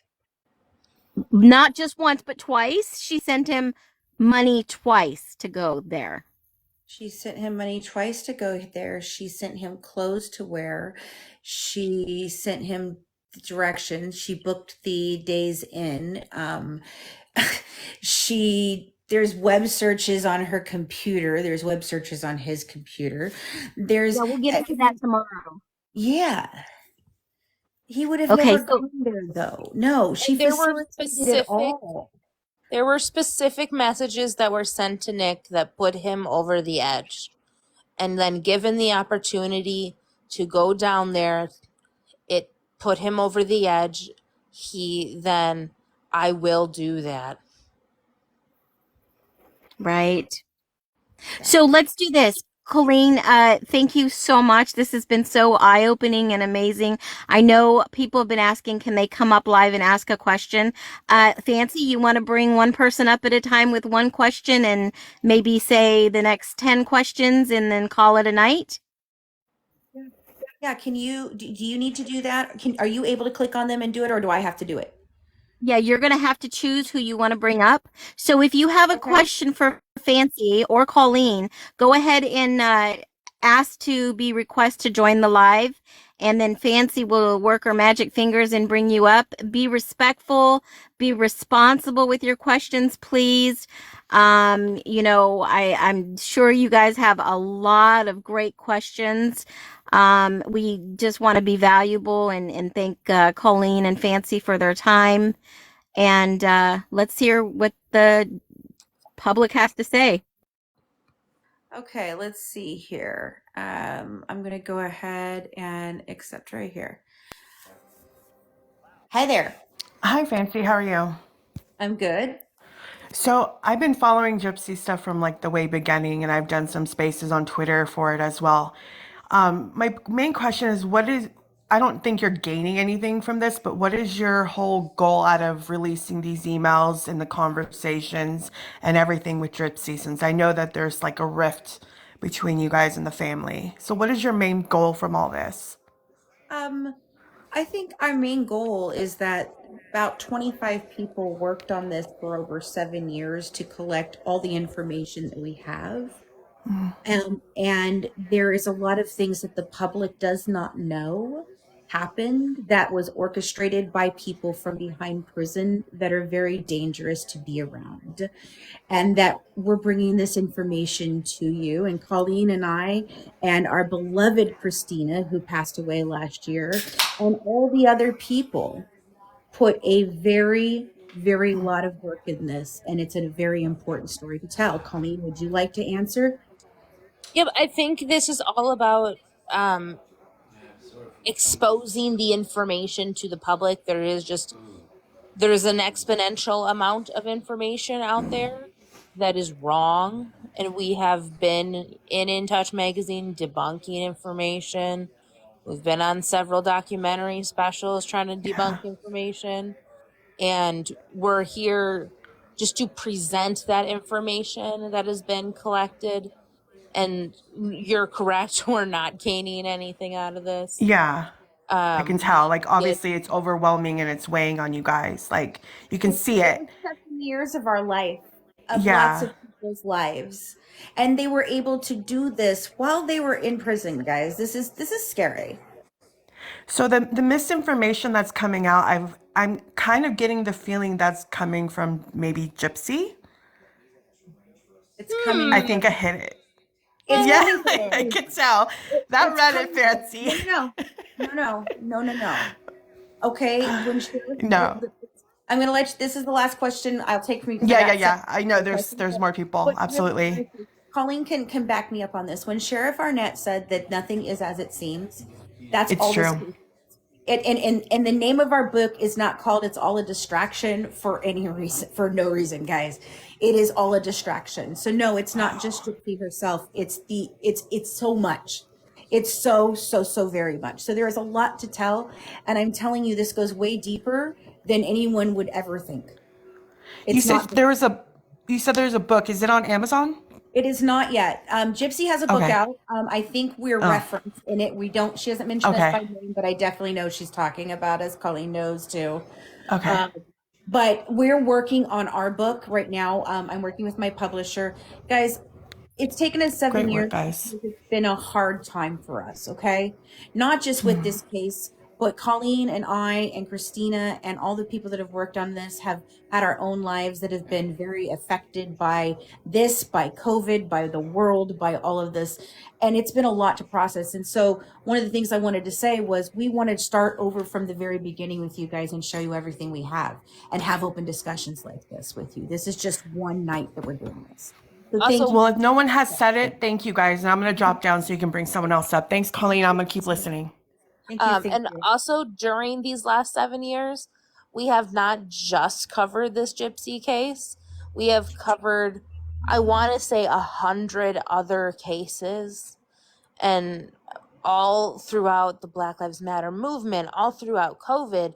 Not just once, but twice. She sent him money twice to go there. She sent him money twice to go there. She sent him clothes to wear. She sent him the directions. She booked the days in. There's web searches on her computer. There's web searches on his computer. There's Yeah, we'll get into that tomorrow. yeah. He would have Okay, never so gone there though. No, she There were facilitated it specific all. there were specific messages that were sent to Nick that put him over the edge. And then given the opportunity to go down there, it put him over the edge. He then, I will do that. right. Yeah. So let's do this. Coleen, thank you so much. This has been so eye-opening and amazing. I know people have been asking, can they come up live and ask a question? Fancy, you want to bring one person up at a time with one question and maybe say the next 10 questions and then call it a night? Yeah, do you need to do that? Are you able to click on them and do it, or do I have to do it? Yeah, you're going to have to choose who you want to bring up. So if you have a Okay. question for Fancy or Coleen, go ahead and ask to be request to join the live, and then Fancy will work her magic fingers and bring you up. Be respectful, be responsible with your questions, please. I'm sure you guys have a lot of great questions. We just want to be valuable and thank Coleen and Fancy for their time. And let's hear what the public has to say. Okay, let's see here. I'm going to go ahead and accept right here. Hi there. Hi, Fancy. How are you? I'm good. So I've been following Gypsy stuff from like the way beginning, and I've done some spaces on Twitter for it as well. My main question is, I don't think you're gaining anything from this, but what is your whole goal out of releasing these emails and the conversations and everything with Gypsy? Since I know that there's like a rift between you guys and the family. So what is your main goal from all this? Um, I think our main goal is that about 25 people worked on this for over 7 years to collect all the information that we have. And there is a lot of things that the public does not know happened that was orchestrated by people from behind prison that are very dangerous to be around. And that we're bringing this information to you. And Coleen and I, and our beloved Christina, who passed away last year, and all the other people put a very, very lot of work in this. And it's a very important story to tell. Coleen, would you like to answer? Yeah, but I think this is all about exposing the information to the public. There's an exponential amount of information out there that is wrong, and we have been in Touch magazine debunking information. We've been on several documentary specials trying to debunk information, and we're here just to present that information that has been collected. And you're correct, we're not gaining anything out of this. Yeah. I can tell. Like, It, obviously, it's overwhelming and it's weighing on you guys. Like, you can see It it. was 7 years of our life, of lots Yeah. of people's lives, and they were able to do this while they were in prison, guys. This is scary. So the misinformation that's coming out, I'm kind of getting the feeling that's coming from maybe Gypsy. It's coming I think I from hit it. it's Yeah, coming from I two. can tell. That It's Reddit coming from fancy. no. Okay, when Sheriff, No. I'm gonna let you, this is the last question I'll take from you because I Yeah, yeah, got yeah. I know more there's questions. there's more people. But really Absolutely. honestly, Colleen can back me up on this. When Sheriff Arnett said that nothing is as it seems, that's It's all this true. case. And the name of our book is not called It's All a Distraction for any reason, for no reason, guys. It is all a distraction. So no, it's not just Gypsy herself. It's so much. It's so very much. So there is a lot to tell. And I'm telling you, this goes way deeper than anyone would ever think. You It's said not. there was a you said there's a book. Is it on Amazon? It is not yet. Gypsy has a book Okay. out. I think we're Oh, referenced in it. We don't. She hasn't mentioned us by okay. name, but I definitely know she's talking about us. Colleen knows too. Okay. Um, but we're working on our book right now. I'm working with my publisher, guys. It's taken us seven Great work, years guys. because it's been a hard time for us. Okay, not just with this case, but Colleen and I and Christina and all the people that have worked on this have had our own lives that have been very affected by this, by COVID, by the world, by all of this. And it's been a lot to process. And so one of the things I wanted to say was we want to start over from the very beginning with you guys and show you everything we have and have open discussions like this with you. This is just one night that we're doing this. So thank also, you. Well, if no one has said it, thank you guys. And I'm going to drop down so you can bring someone else up. Thanks, Colleen. I'm going to keep listening. Thank you. Thank and you. also during these last 7 years, we have not just covered this Gypsy case. We have covered, I want to say, 100 other cases, and all throughout the Black Lives Matter movement, all throughout COVID,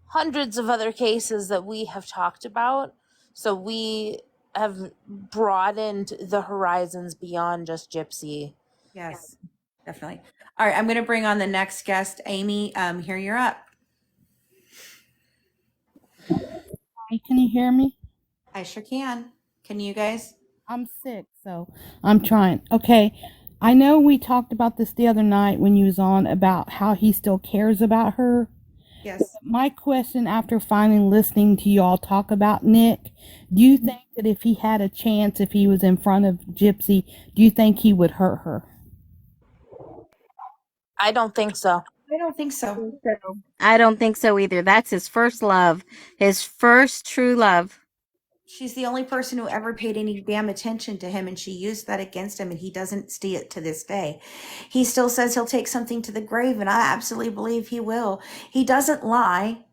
hundreds of other cases that we have talked about. So we have broadened the horizons beyond just Gypsy. Yes, definitely. All right, I'm going to bring on the next guest, Amy. Here you're up. Hi, can you hear me? I sure can. Can you guys? I'm sick, so I'm trying. Okay. I know we talked about this the other night when you was on about how he still cares about her. Yes. My question after finally listening to y'all talk about Nick, do you think that if he had a chance, if he was in front of Gypsy, do you think he would hurt her? I don't think so. I don't think so. I don't think so either. That's his first love, his first true love. She's the only person who ever paid any damn attention to him, and she used that against him, and he doesn't see it to this day. He still says he'll take something to the grave, and I absolutely believe he will. He doesn't lie.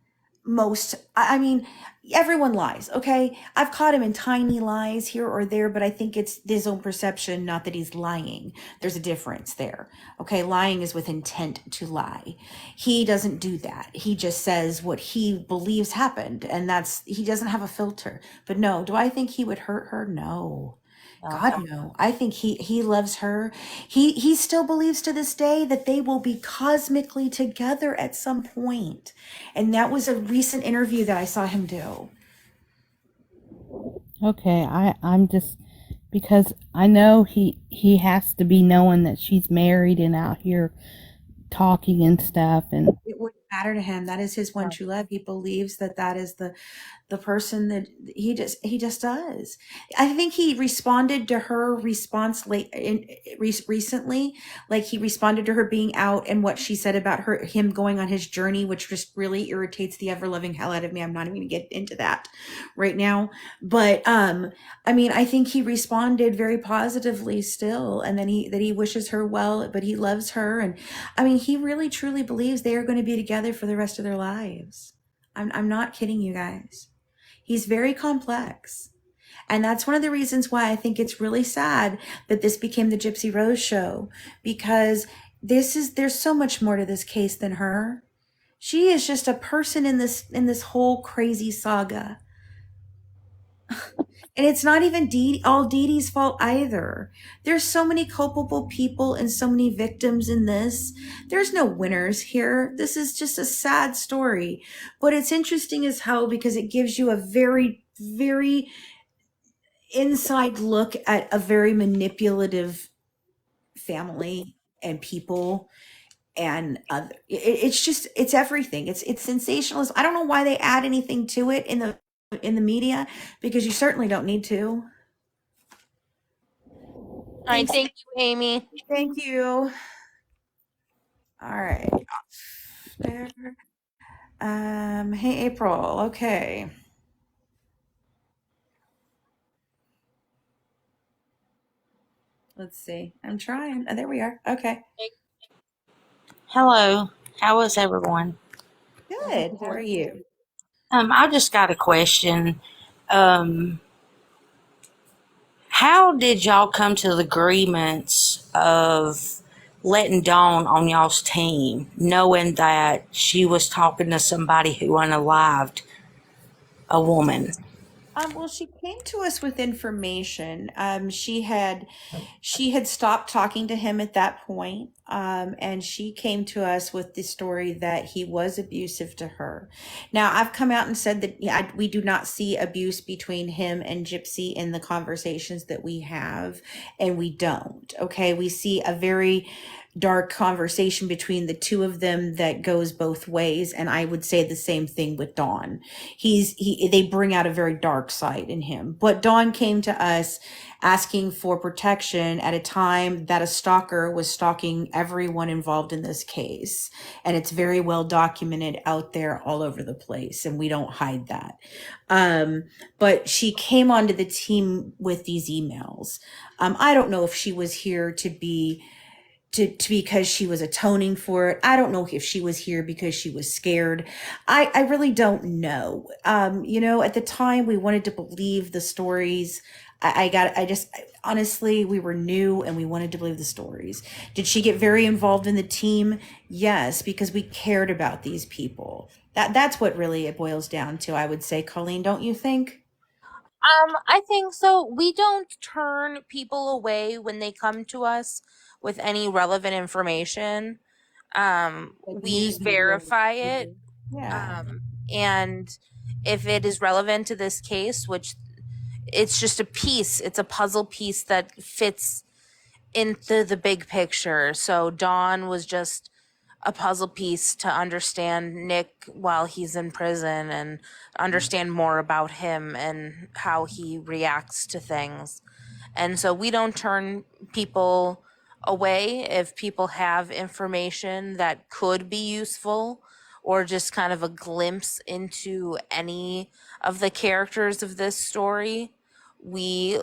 I mean, everyone lies, okay? I've caught him in tiny lies here or there, but I think it's his own perception, not that he's lying. There's a difference there, okay? Lying is with intent to lie. He doesn't do that. He just says what he believes happened, and he doesn't have a filter. But no, do I think he would hurt her? No. God, no. I think he loves her. He still believes to this day that they will be cosmically together at some point. And that was a recent interview that I saw him do. Okay, I'm just because I know he has to be knowing that she's married and out here talking and stuff, and It wouldn't matter to him. That is his one true love. He believes that that is the person that he just does. I think he responded to her response recently, like he responded to her being out and what she said about him going on his journey, which just really irritates the ever loving hell out of me. I'm not even gonna get into that right now, but I mean, I think he responded very positively still, and then he wishes her well, but he loves her, and I mean, he really truly believes they are going to be together for the rest of their lives. I'm not kidding you guys. He's very complex. And that's one of the reasons why I think it's really sad that this became the Gypsy Rose show, because there's so much more to this case than her. She is just a person in this whole crazy saga. And it's not even all Dee Dee's fault either. There's so many culpable people and so many victims in this. There's no winners here. This is just a sad story. But it's interesting as hell because it gives you a very, very inside look at a very manipulative family and people. And it's everything. It's sensationalist. I don't know why they add anything to it in the media, because you certainly don't need to. All right, thank you, Amy. Thank you. All right. There. Hey, April. Okay. Let's see. I'm trying. Oh, there we are. Okay. Hello, how is everyone? Good. How are you? I just got a question. Um, how did y'all come to the agreements of letting Dawn on y'all's team, knowing that she was talking to somebody who unalived a woman? Well, she came to us with information. She had stopped talking to him at that point, and she came to us with the story that he was abusive to her. Now, I've come out and said that we do not see abuse between him and Gypsy in the conversations that we have, and we don't. Okay, we see a very dark conversation between the two of them that goes both ways, and I would say the same thing with Dawn. They bring out a very dark side in him. But Dawn came to us asking for protection at a time that a stalker was stalking everyone involved in this case, and it's very well documented out there all over the place, and we don't hide that. But she came onto the team with these emails. I don't know if she was here because she was atoning for it. I don't know if she was here because she was scared. I really don't know. At the time we wanted to believe the stories. Honestly, we were new and we wanted to believe the stories. Did she get very involved in the team? Yes, because we cared about these people. That's what really it boils down to, I would say. Coleen, don't you think? I think so. We don't turn people away when they come to us with any relevant information. Like We news media. verify it. Yeah. And if it is relevant to this case, which it's just a piece, it's a puzzle piece that fits into the big picture. So Dawn was just a puzzle piece to understand Nick while he's in prison and understand more about him and how he reacts to things. And so we don't turn people away if people have information that could be useful or just kind of a glimpse into any of the characters of this story. We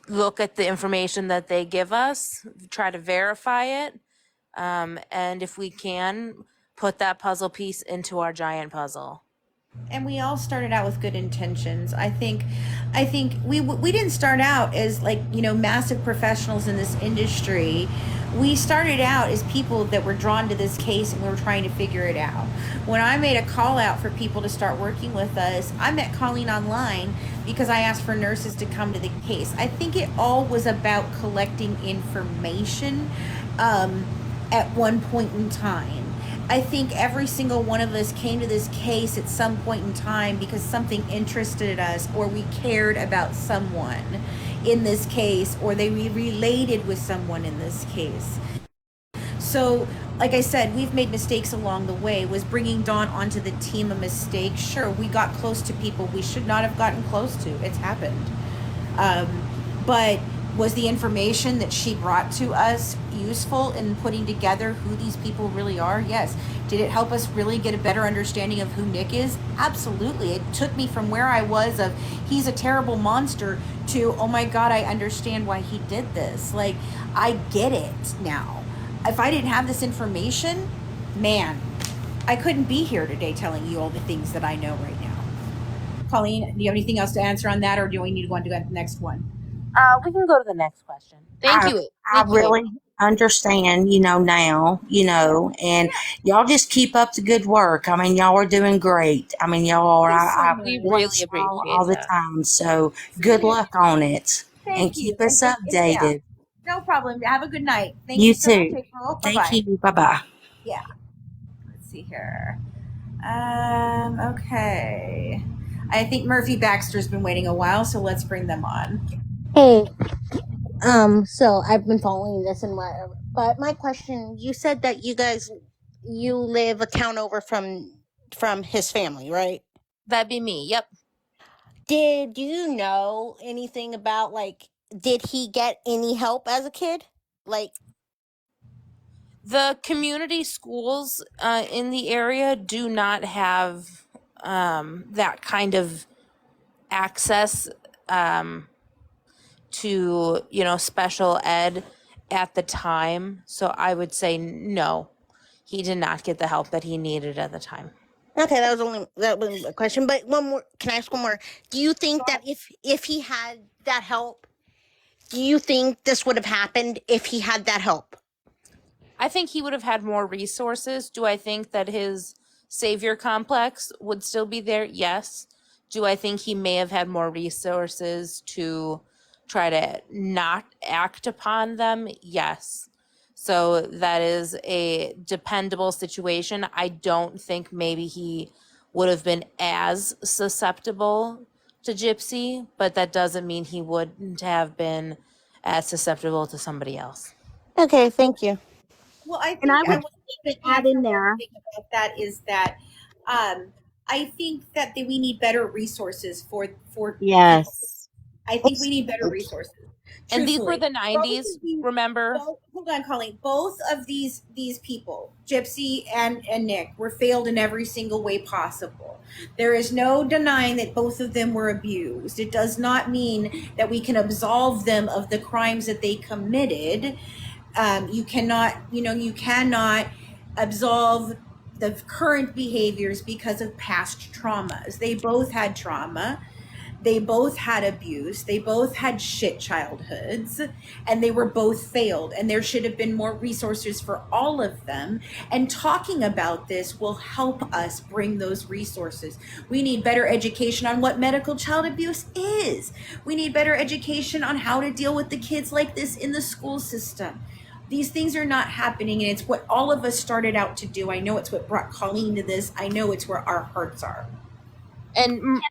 look at the information that they give us, try to verify it, and if we can, put that puzzle piece into our giant puzzle. And we all started out with good intentions. I think we didn't start out as, like, massive professionals in this industry. We started out as people that were drawn to this case, and we were trying to figure it out. When I made a call out for people to start working with us, I met Coleen online because I asked for nurses to come to the case. I think it all was about collecting information at one point in time. I think every single one of us came to this case at some point in time because something interested us, or we cared about someone in this case, or they related with someone in this case. So, like I said, we've made mistakes along the way. Was bringing Dawn onto the team a mistake? Sure, we got close to people we should not have gotten close to. It's happened. But was the information that she brought to us useful in putting together who these people really are? Yes. Did it help us really get a better understanding of who Nick is? Absolutely. It took me from where I was of he's a terrible monster to, oh my God, I understand why he did this. Like, I get it now. If I didn't have this information, man, I couldn't be here today telling you all the things that I know right now. Coleen, do you have anything else to answer on that, or do we need to go on to the next one? We can go to the next question. Thank you. I really understand, now, and y'all just keep up the good work. I mean, y'all are doing great. I mean, y'all are, I We watch really y'all appreciate all the that. time. So good luck on it. Thank And you. keep us And yeah, updated. no problem. Have a good night. Thank You you so much, too. April. Thank Bye-bye. you. Bye-bye. Yeah. Let's see here. Okay. I think Murphy Baxter's been waiting a while, so let's bring them on. Hey, so I've been following this and whatever, but my question, you said that you live a town over from his family, right? That'd be me. Yep. Do you know anything about, like, did he get any help as a kid? Like, The community schools in the area do not have that kind of access to, special ed at the time. So I would say no, he did not get the help that he needed at the time. okay, that was a question, but one more, can I ask one more? Do you think that if he had that help, do you think this would have happened if he had that help? I think he would have had more resources. Do I think that his savior complex would still be there? Yes. Do I think he may have had more resources to try to not act upon them? Yes. So that is a dependable situation. I don't think maybe he would have been as susceptible to Gypsy, but that doesn't mean he wouldn't have been as susceptible to somebody else. Okay, thank you. Well, I And think I I would want to add in one there. thing about that is that I think that we need better resources for people. Yes. I think we need better resources. And these were Truthfully. the 90s, remember? Hold on, Colleen. Both of these people, Gypsy and Nick, were failed in every single way possible. There is no denying that both of them were abused. It does not mean that we can absolve them of the crimes that they committed. You cannot absolve the current behaviors because of past traumas. They both had trauma. They both had abuse. They both had shit childhoods, and they were both failed. And there should have been more resources for all of them. And talking about this will help us bring those resources. We need better education on what medical child abuse is. We need better education on how to deal with the kids like this in the school system. These things are not happening, and it's what all of us started out to do. I know it's what brought Coleen to this. I know it's where our hearts are. And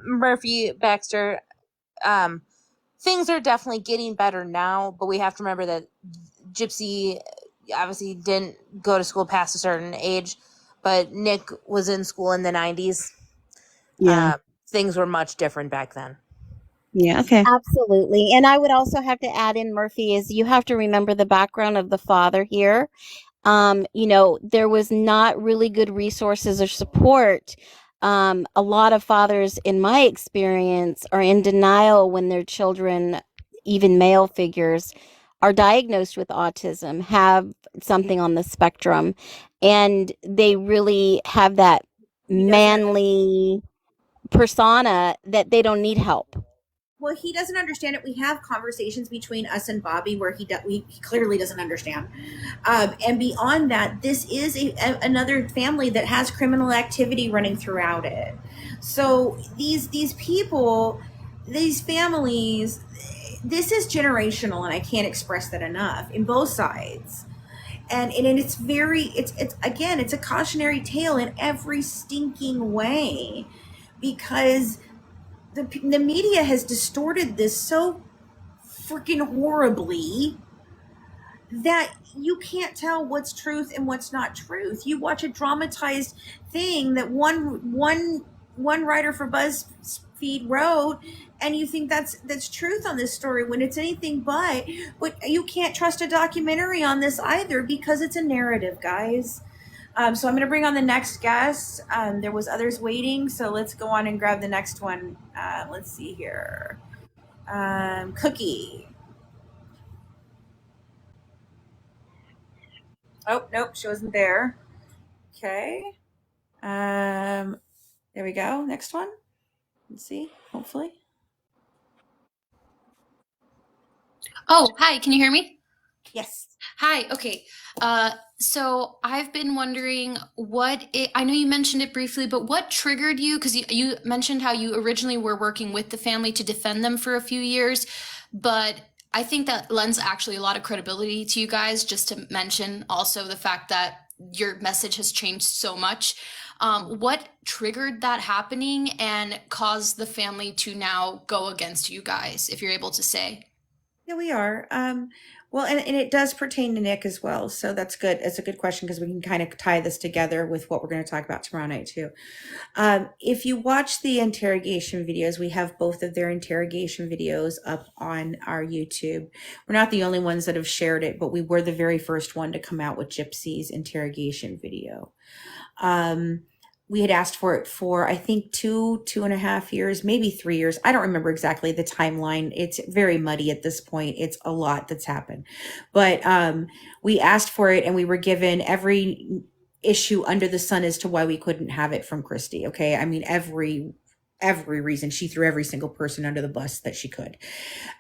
Murphy Baxter, things are definitely getting better now, but we have to remember that Gypsy obviously didn't go to school past a certain age, but Nick was in school in the 90s. Yeah. Things were much different back then. Yeah. Okay. Absolutely. And I would also have to add in, Murphy, is you have to remember the background of the father here. There was not really good resources or support. A lot of fathers, in my experience, are in denial when their children, even male figures, are diagnosed with autism, have something on the spectrum, and they really have that manly persona that they don't need help. Well, he doesn't understand it. We have conversations between us and Bobby where he clearly doesn't understand. And beyond that, this is another family that has criminal activity running throughout it. So these people, these families, this is generational, and I can't express that enough in both sides. And it's again, it's a cautionary tale in every stinking way, because the media has distorted this so freaking horribly that you can't tell what's truth and what's not truth. You watch a dramatized thing that one writer for BuzzFeed wrote, and you think that's truth on this story when it's anything but. But you can't trust a documentary on this either, because it's a narrative, guys. So I'm going to bring on the next guest. There was others waiting, so let's go on and grab the next one. Let's see here. Cookie. Oh, nope, she wasn't there. Okay. There we go. Next one. Let's see, hopefully. Oh, hi, can you hear me? Yes. Hi, okay. So I've been wondering I know you mentioned it briefly, but what triggered you? Because you mentioned how you originally were working with the family to defend them for a few years, but I think that lends actually a lot of credibility to you guys, just to mention also the fact that your message has changed so much. What triggered that happening and caused the family to now go against you guys, if you're able to say? Yeah, we are. Well, and it does pertain to Nick as well. So that's good. It's a good question, because we can kind of tie this together with what we're going to talk about tomorrow night too. If you watch the interrogation videos, we have both of their interrogation videos up on our YouTube. We're not the only ones that have shared it, but we were the very first one to come out with Gypsy's interrogation video. We had asked for it for, I think, 2.5 years, maybe 3 years. I don't remember exactly the timeline. It's very muddy at this point. It's a lot that's happened. But we asked for it, and we were given every issue under the sun as to why we couldn't have it from Christy. Okay. I mean, every reason. She threw every single person under the bus that she could.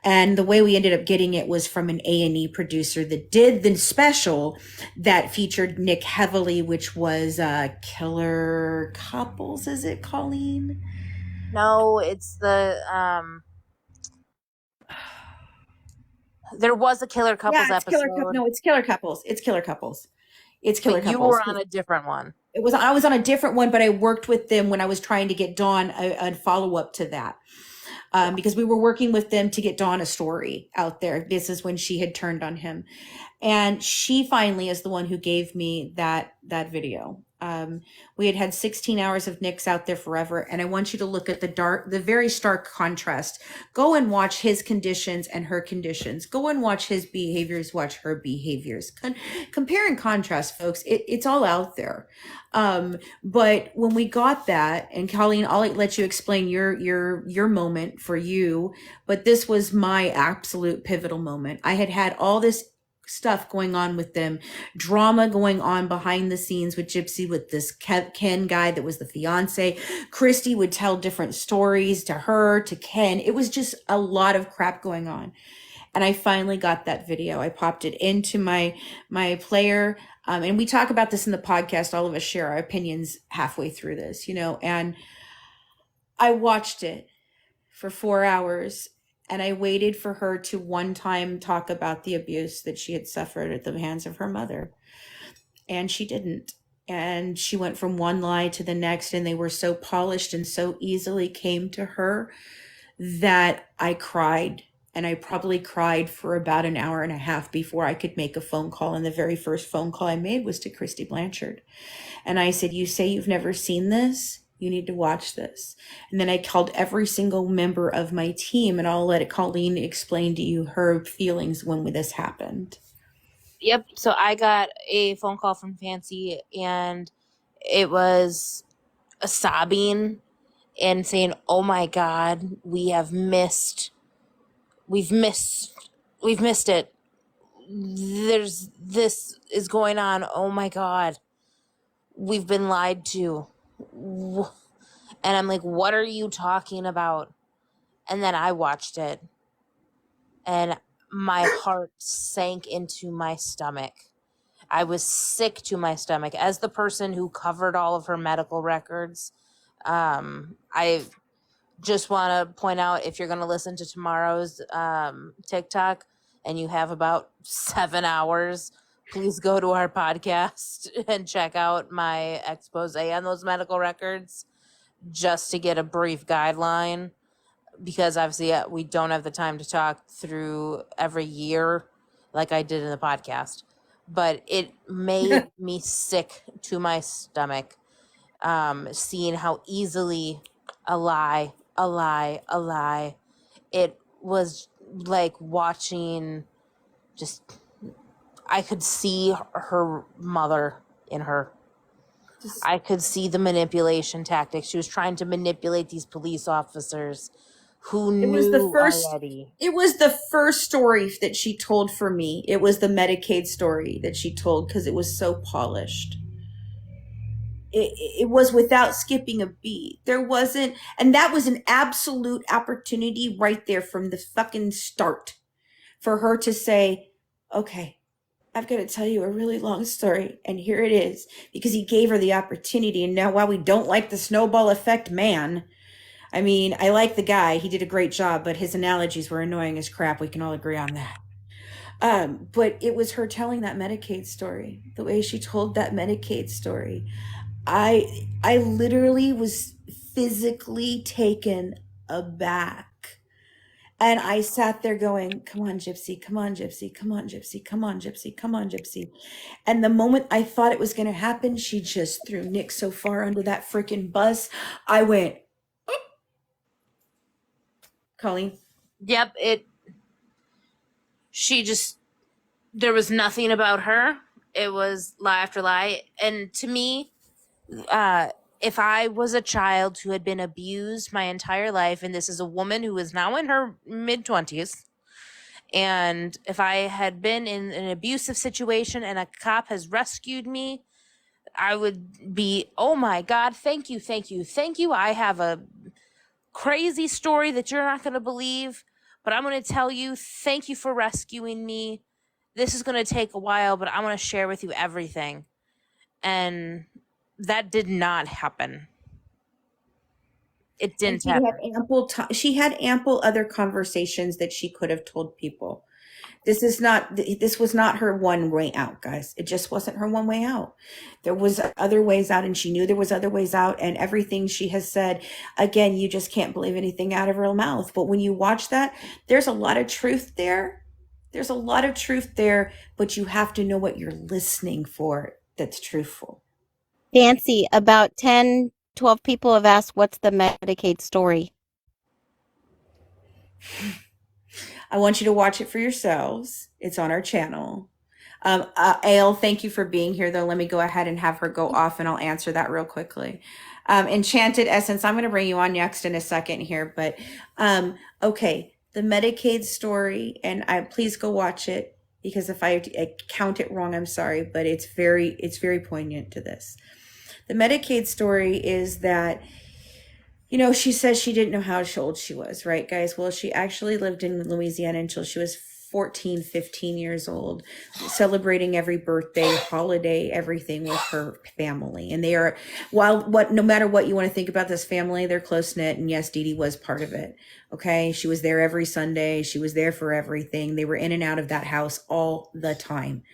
And the way we ended up getting it was from an A&E producer that did the special that featured Nick heavily, which was Killer Couples. Is it, Coleen? No, it's the there was a Killer Couples episode. It's Killer Couples. It's Killer Couples. It's Killer Couples. You were on a different one. I was on a different one, but I worked with them when I was trying to get Dawn a follow-up to that. Because we were working with them to get Dawn a story out there. This is when she had turned on him. And she finally is the one who gave me that video. We had 16 hours of Nick's out there forever. And I want you to look at the very stark contrast. Go and watch his conditions and her conditions. Go and watch his behaviors, watch her behaviors. Compare and contrast, folks. It's all out there. But when we got that, and Coleen, I'll let you explain your moment for you, but this was my absolute pivotal moment. I had all this stuff going on with them, drama going on behind the scenes with Gypsy, with this Ken guy that was the fiance. Christy would tell different stories to her, to Ken. It was just a lot of crap going on. And I finally got that video. I popped it into my player. And we talk about this in the podcast. All of us share our opinions halfway through this, and I watched it for 4 hours, and I waited for her to one time talk about the abuse that she had suffered at the hands of her mother. And she didn't. And she went from one lie to the next, and they were so polished and so easily came to her that I cried. And I probably cried for about an hour and a half before I could make a phone call. And the very first phone call I made was to Christy Blanchard. And I said, you say you've never seen this? You need to watch this. And then I called every single member of my team, and I'll let Coleen explain to you her feelings when this happened. Yep. So I got a phone call from Fancy, and it was a sobbing and saying, "Oh my God, we've missed it. This is going on. Oh my God, we've been lied to." And I'm like, "What are you talking about?" And then I watched it, and my heart sank into my stomach. I was sick to my stomach. As the person who covered all of her medical records, I just want to point out, if you're going to listen to tomorrow's TikTok and you have about 7 hours, please go to our podcast and check out my expose on those medical records just to get a brief guideline, because obviously we don't have the time to talk through every year like I did in the podcast. But it made me sick to my stomach, seeing how easily a lie. It was like watching, just, I could see her mother in her. I could see the manipulation tactics. She was trying to manipulate these police officers who knew already. It was the first story that she told for me. It was the Medicaid story that she told, because it was so polished. It was without skipping a beat. There wasn't, and that was an absolute opportunity right there from the fucking start for her to say, okay, I've got to tell you a really long story, and here it is, because he gave her the opportunity. And now, while we don't like the snowball effect man, I mean, I like the guy. He did a great job, but his analogies were annoying as crap. We can all agree on that. But it was her telling that Medicaid story, the way she told that Medicaid story. I literally was physically taken aback. And I sat there going, come on, Gypsy, come on, Gypsy, come on, Gypsy, come on, Gypsy, come on, Gypsy. And the moment I thought it was going to happen, she just threw Nick so far under that freaking bus. I went, Coleen. Yep, there was nothing about her. It was lie after lie. And to me, if I was a child who had been abused my entire life, and this is a woman who is now in her mid-20s, and if I had been in an abusive situation and a cop has rescued me, I would be, oh my God, thank you. I have a crazy story that you're not going to believe, but I'm going to tell you, thank you for rescuing me. This is going to take a while, but I want to share with you everything. And that did not happen. It didn't happen. She had ample other conversations that she could have told people. This was not her one way out, guys. It just wasn't her one way out. There was other ways out, and she knew there was other ways out, and everything she has said, again, you just can't believe anything out of her mouth. But when you watch that, there's a lot of truth there. There's a lot of truth there, but you have to know what you're listening for that's truthful. Fancy, about 10, 12 people have asked, what's the Medicaid story? I want you to watch it for yourselves. It's on our channel. Ale, thank you for being here, though. Let me go ahead and have her go off, and I'll answer that real quickly. Enchanted Essence, I'm going to bring you on next in a second here, but okay, the Medicaid story, and please go watch it, because if I count it wrong, I'm sorry, but it's very poignant to this. The Medicaid story is that, she says she didn't know how old she was, right, guys? Well, she actually lived in Louisiana until she was 14, 15 years old, celebrating every birthday, holiday, everything with her family. And they are, no matter what you want to think about this family, they're close knit. And yes, Dee Dee was part of it. Okay. She was there every Sunday. She was there for everything. They were in and out of that house all the time.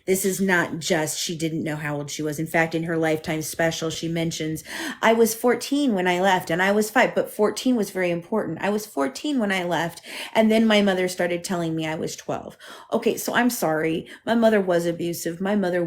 This is not just, she didn't know how old she was. In fact, in her Lifetime special, she mentions, I was 14 when I left and I was 5, but 14 was very important. I was 14 when I left. And then my mother started telling me I was 12. Okay. So I'm sorry. My mother was abusive. My mother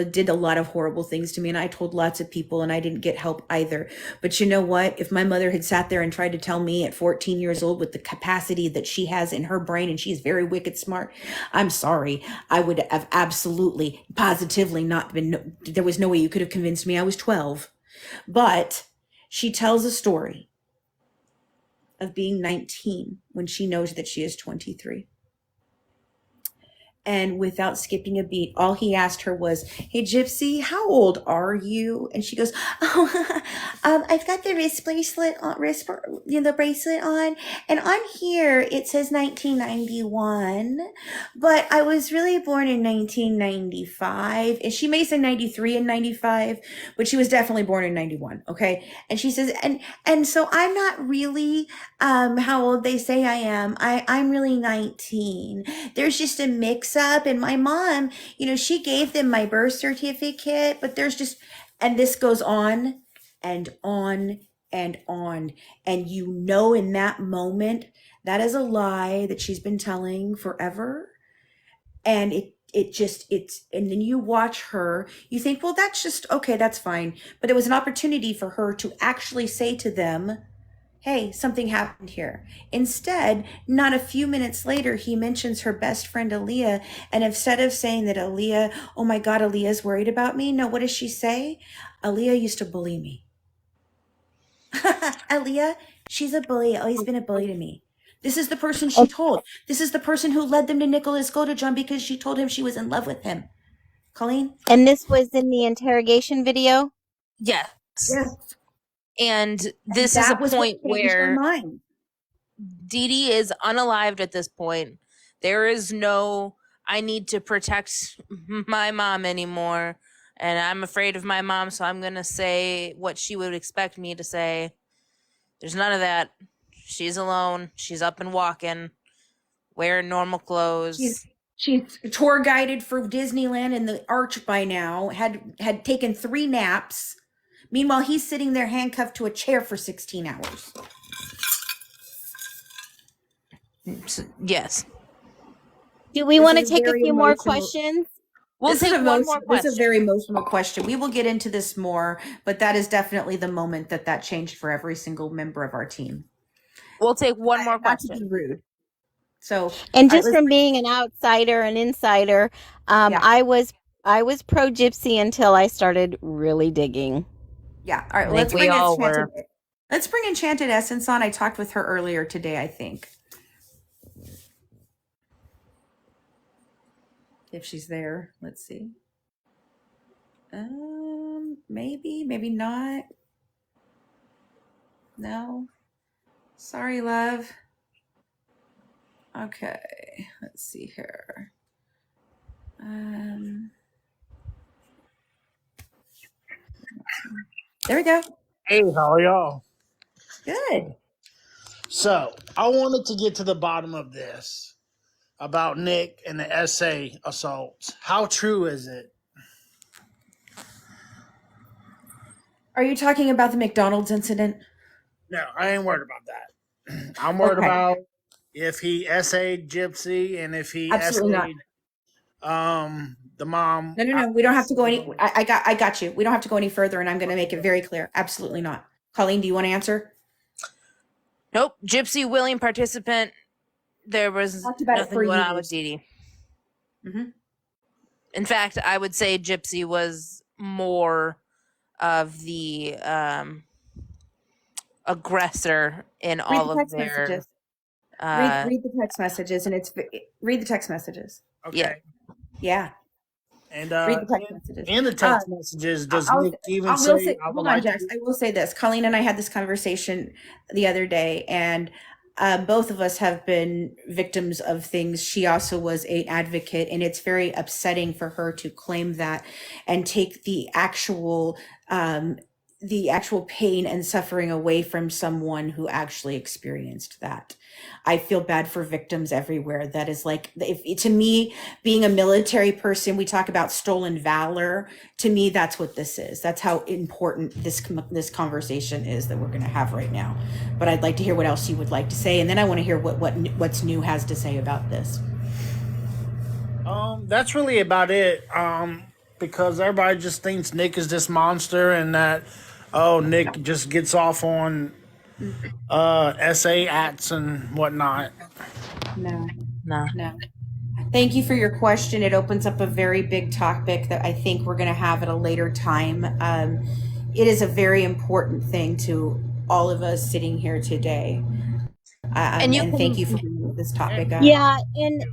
did a lot of horrible things to me. And I told lots of people and I didn't get help either. But you know what? If my mother had sat there and tried to tell me at 14 years old with the capacity that she has in her brain, and she's very wicked smart, I'm sorry. I would have absolutely, positively not been, there was no way you could have convinced me I was 12. But she tells a story of being 19 when she knows that she is 23. And without skipping a beat, all he asked her was, hey, Gypsy, how old are you? And she goes, oh, I've got the wrist bracelet on, the bracelet on. And on here, it says 1991. But I was really born in 1995. And she may say 93 and 95, but she was definitely born in 91. Okay. And she says, and so I'm not really how old they say I am. I'm really 19. There's just a mix up, and my mom, she gave them my birth certificate, but there's just, and this goes on and on and on. And in that moment, that is a lie that she's been telling forever. And and then you watch her, you think, well, that's just, okay, that's fine. But it was an opportunity for her to actually say to them, hey, something happened here. Instead, not a few minutes later, he mentions her best friend, Aaliyah. And instead of saying that Aaliyah, oh my God, Aaliyah's worried about me. No, what does she say? Aaliyah used to bully me. Aaliyah, she's a bully, always been a bully to me. This is the person she told. This is the person who led them to Nick Godejohn because she told him she was in love with him. Coleen? And this was in the interrogation video? Yes. Yes. And this is a point where mind. Dee Dee is unalived at this point. There is no, I need to protect my mom anymore. And I'm afraid of my mom, so I'm going to say what she would expect me to say. There's none of that. She's alone. She's up and walking, wearing normal clothes. She's tour guided for Disneyland and the Arch by now, had taken 3 naps. Meanwhile, he's sitting there handcuffed to a chair for 16 hours. Yes. Do we want to take a few more questions? We'll take one more question. This is a very emotional question. We will get into this more, but that is definitely the moment that changed for every single member of our team. We'll take one more question. Not to be rude. So, and just from being an outsider, an insider, I was pro Gypsy until I started really digging. Yeah. All right. Let's bring Enchanted Essence on. I talked with her earlier today, I think. If she's there, let's see. Maybe not. No. Sorry, love. Okay. Let's see here. There we go. Hey, how are y'all? Good. So, I wanted to get to the bottom of this about Nick and the SA assaults. How true is it? Are you talking about the McDonald's incident? No, I ain't worried about that. I'm worried about if he SA'd Gypsy and if he SA'd the mom. No. We don't have to go any. I got you. We don't have to go any further, and I'm going to make it very clear. Absolutely not. Coleen, do you want to answer? Nope. Gypsy, willing participant. There was nothing going on with Dee Dee. Mm-hmm. In fact, I would say Gypsy was more of the aggressor in all of their messages. Read the text messages, and read the text messages. Okay. Yeah. And read the text messages. In the text messages, does Nick even say, hold on, Jax, I will say this. Colleen and I had this conversation the other day, and both of us have been victims of things. She also was an advocate, and it's very upsetting for her to claim that and take the actual pain and suffering away from someone who actually experienced that. I feel bad for victims everywhere. That is like, if to me, being a military person, we talk about stolen valor. To me, that's what this is. That's how important this conversation is that we're going to have right now. But I'd like to hear what else you would like to say, and then I want to hear what's new has to say about this. That's really about it. Because everybody just thinks Nick is this monster, and that Nick just gets off on SA acts and whatnot. No. No. Thank you for your question. It opens up a very big topic that I think we're going to have at a later time. It is a very important thing to all of us sitting here today. And thank you for bringing this topic up. Yeah, and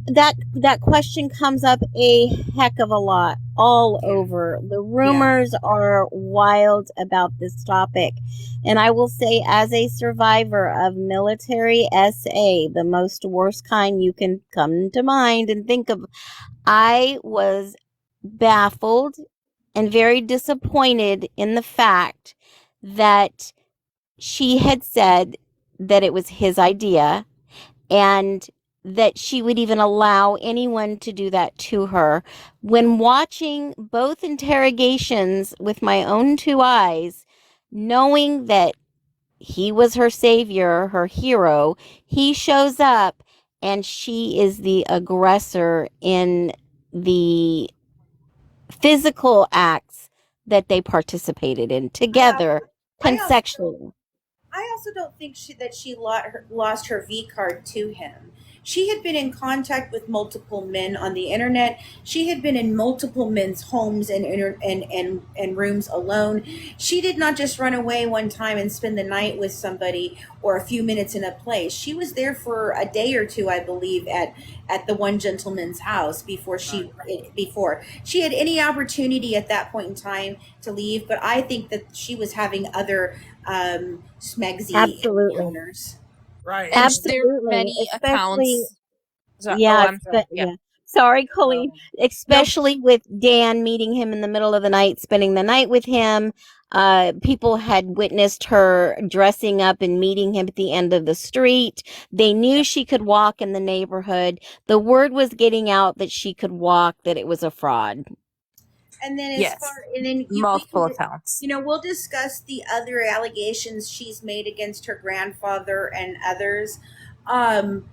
that question comes up a heck of a lot all over. The rumors are wild about this topic. And I will say, as a survivor of military SA, the most worst kind you can come to mind and think of, I was baffled and very disappointed in the fact that she had said that it was his idea and that she would even allow anyone to do that to her. When watching both interrogations with my own two eyes, knowing that he was her savior, her hero, he shows up and she is the aggressor in the physical acts that they participated in together, consensually. I also don't think that she lost her V card to him. She had been in contact with multiple men on the internet. She had been in multiple men's homes and rooms alone. She did not just run away one time and spend the night with somebody or a few minutes in a place. She was there for a day or two, I believe, at the one gentleman's house before she had any opportunity at that point in time to leave. But I think that she was having other smegsy encounters. Right. Absolutely. There are many accounts. Sorry, Coleen. Especially with Dan meeting him in the middle of the night, spending the night with him. People had witnessed her dressing up and meeting him at the end of the street. They knew she could walk in the neighborhood. The word was getting out that she could walk, that it was a fraud. And then multiple accounts. We'll discuss the other allegations she's made against her grandfather and others. I'm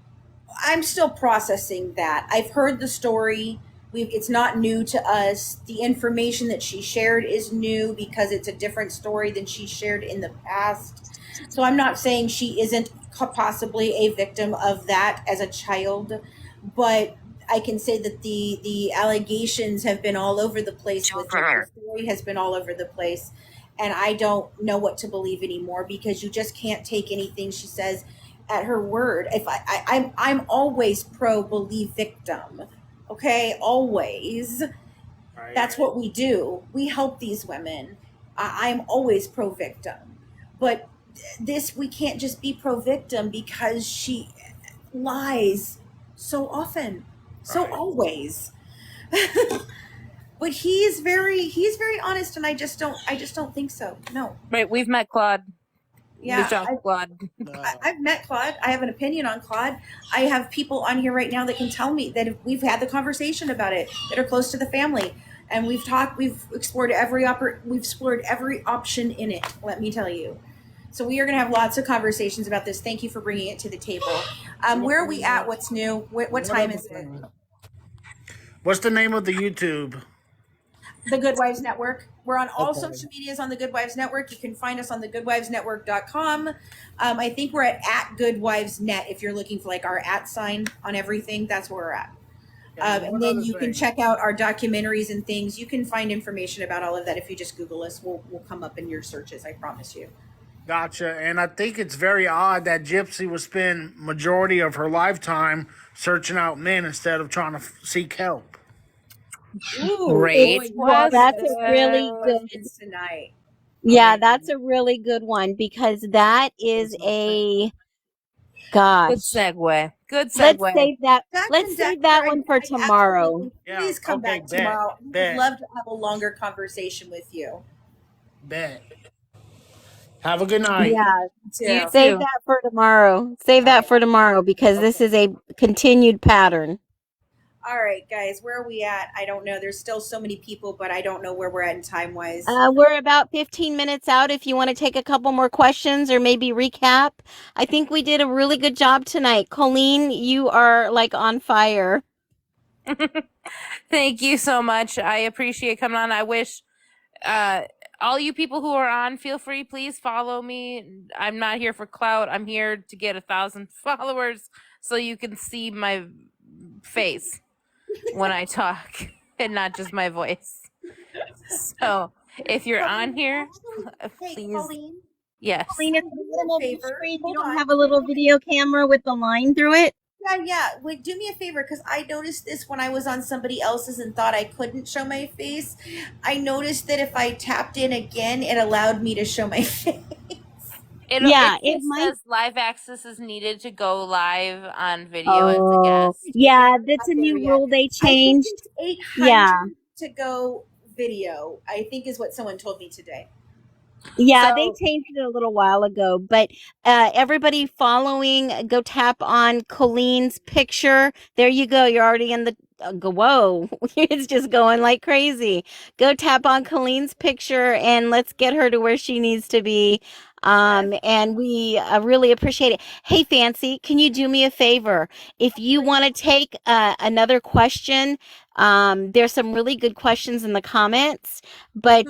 still processing that. I've heard the story. It's not new to us. The information that she shared is new because it's a different story than she shared in the past. So I'm not saying she isn't possibly a victim of that as a child, but I can say that the allegations have been all over the place. The story has been all over the place, and I don't know what to believe anymore because you just can't take anything she says at her word. If I'm always pro believe victim, okay, always. Right. That's what we do. We help these women. I'm always pro victim, but we can't just be pro victim because she lies so often. So always. But he's very honest, and I just don't think so. No. Right, we've met Claude. Yeah, Claude. I've met Claude. I have an opinion on Claude. I have people on here right now that can tell me that we've had the conversation about it, that are close to the family, and we've explored every option in it. Let me tell you. So we are going to have lots of conversations about this. Thank you for bringing it to the table. Where are we at? What's new? What time is it? What's the name of the YouTube? The Good Wives Network. We're on all social medias on the Good Wives Network. You can find us on thegoodwivesnetwork.com. I think we're at Good Wives Net if you're looking for like our @ sign on everything. That's where we're at. And then you can check out our documentaries and things. You can find information about all of that if you just Google us. We'll come up in your searches, I promise you. Gotcha. And I think it's very odd that Gypsy would spend majority of her lifetime searching out men instead of trying to seek help. Ooh, great. That's a really good tonight. Yeah, that's a really good one because that is a Gosh. Good segue. Good Let's segue. save that. Jack Let's and save Dexter, that one for tomorrow. absolutely, please come okay, back tomorrow. We would bet. love to have a longer conversation with you. Bet. Have a good night. Yeah. You Too. Save too. that for tomorrow. Save that for tomorrow because this is a continued pattern. All right, guys, where are we at? I don't know. There's still so many people, but I don't know where we're at in time wise. We're about 15 minutes out. If you want to take a couple more questions or maybe recap, I think we did a really good job tonight. Coleen, you are like on fire. Thank you so much. I appreciate coming on. I wish all you people who are on, feel free, please follow me. I'm not here for clout. I'm here to get 1,000 followers so you can see my face when I talk and not just my voice. So if you're on here, Hey, please. Coleen, Yes. Coleen, if do me the a little favor. screen, you Hold don't on. have a little video camera with the line through it? Yeah. Wait, do me a favor, because I noticed this when I was on somebody else's and thought I couldn't show my face. I noticed that if I tapped in again, it allowed me to show my face. It It might. says live access is needed to go live on video as a guest. Yeah, that's a Not there new yet. rule they I think changed. it's 800 Yeah. to go video, I think is what someone told me today. Yeah, So- they changed it a little while ago, but everybody following, go tap on Colleen's picture. There you go. You're already in the whoa. It's just going like crazy. Go tap on Colleen's picture and let's get her to where she needs to be. And we really appreciate it. Hey, Fancy, can you do me a favor? If you want to take another question, there's some really good questions in the comments, but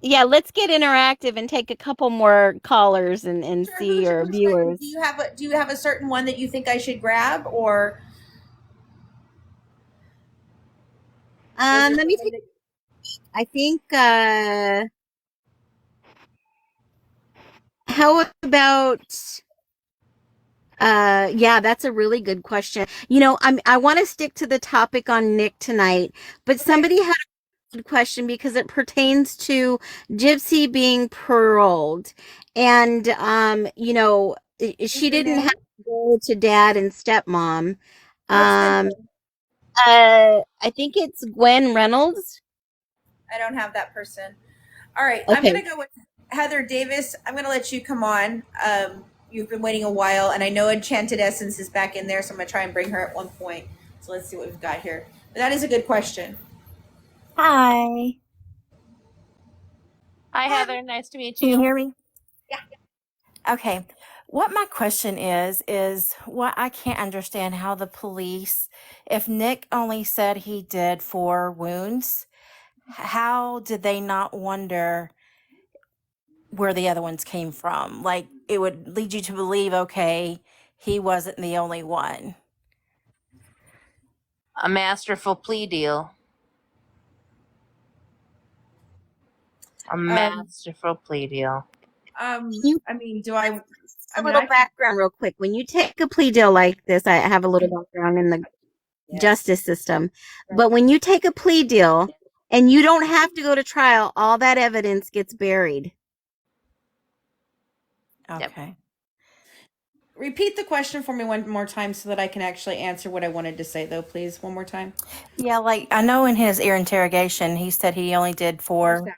yeah, let's get interactive and take a couple more callers and Sure, see your viewers. Do you have a certain one that you think I should grab, or Let me take. I think. How about? Yeah, that's a really good question. I want to stick to the topic on Nick tonight, but somebody had a good question because it pertains to Gypsy being paroled, and she didn't have to go to dad and stepmom. I think it's Gwen Reynolds. I don't have that person. All right, Okay. I'm going to go with Heather Davis. I'm going to let you come on. You've been waiting a while, and I know Enchanted Essence is back in there, so I'm going to try and bring her at one point. So let's see what we've got here. But that is a good question. Hi. Hi, Heather. Nice to meet Can you. you hear me? Yeah. Okay. What my question is what I can't understand how the police, if Nick only said he did 4 wounds, how did they not wonder where the other ones came from? Like, it would lead you to believe, okay, he wasn't the only one. A masterful plea deal. A masterful plea deal. I mean, do I? A little background real quick. When you take a plea deal like this, I have a little background in the justice system. But when you take a plea deal and you don't have to go to trial, all that evidence gets buried. Okay. Repeat the question for me one more time so that I can actually answer what I wanted to say, though, please. One more time. Yeah, like I know in his ear interrogation, he said he only did 4.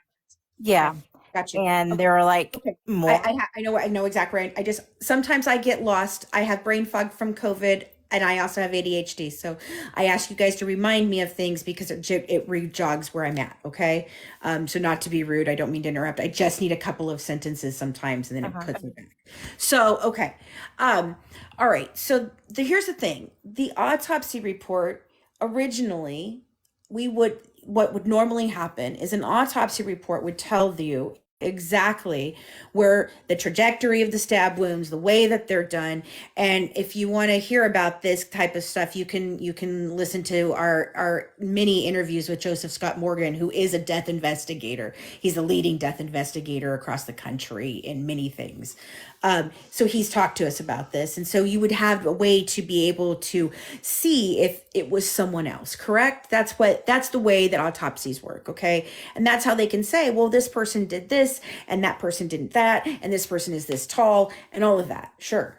Yeah. Okay. Got you. And there were like more. I know exactly right. I just sometimes I get lost. I have brain fog from COVID, and I also have ADHD. So I ask you guys to remind me of things because it re-jogs where I'm at. Okay. So not to be rude, I don't mean to interrupt. I just need a couple of sentences sometimes, and then it puts me back. So okay. All right. So here's the thing: the autopsy report originally, what would normally happen is an autopsy report would tell you exactly where the trajectory of the stab wounds, the way that they're done. And if you want to hear about this type of stuff, you can listen to our mini interviews with Joseph Scott Morgan, who is a death investigator. He's a leading death investigator across the country in many things. So he's talked to us about this. And so you would have a way to be able to see if it was someone else, correct? That's the way that autopsies work. Okay. And that's how they can say, well, this person did this and that person didn't that. And this person is this tall and all of that. Sure.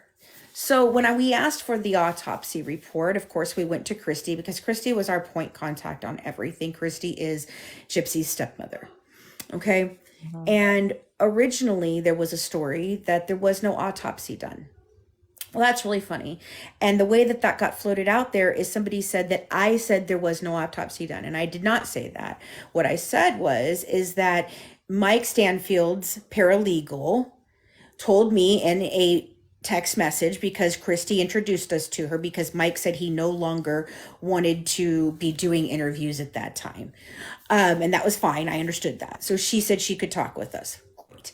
So when we asked for the autopsy report, of course, we went to Christy because Christy was our point contact on everything. Christy is Gypsy's stepmother. Okay. And originally there was a story that there was no autopsy done. Well, that's really funny. And the way that that got floated out there is somebody said that I said there was no autopsy done. And I did not say that. What I said is that Mike Stanfield's paralegal told me in a text message, because Christy introduced us to her, because Mike said he no longer wanted to be doing interviews at that time. And that was fine. I understood that. So she said she could talk with us. Great.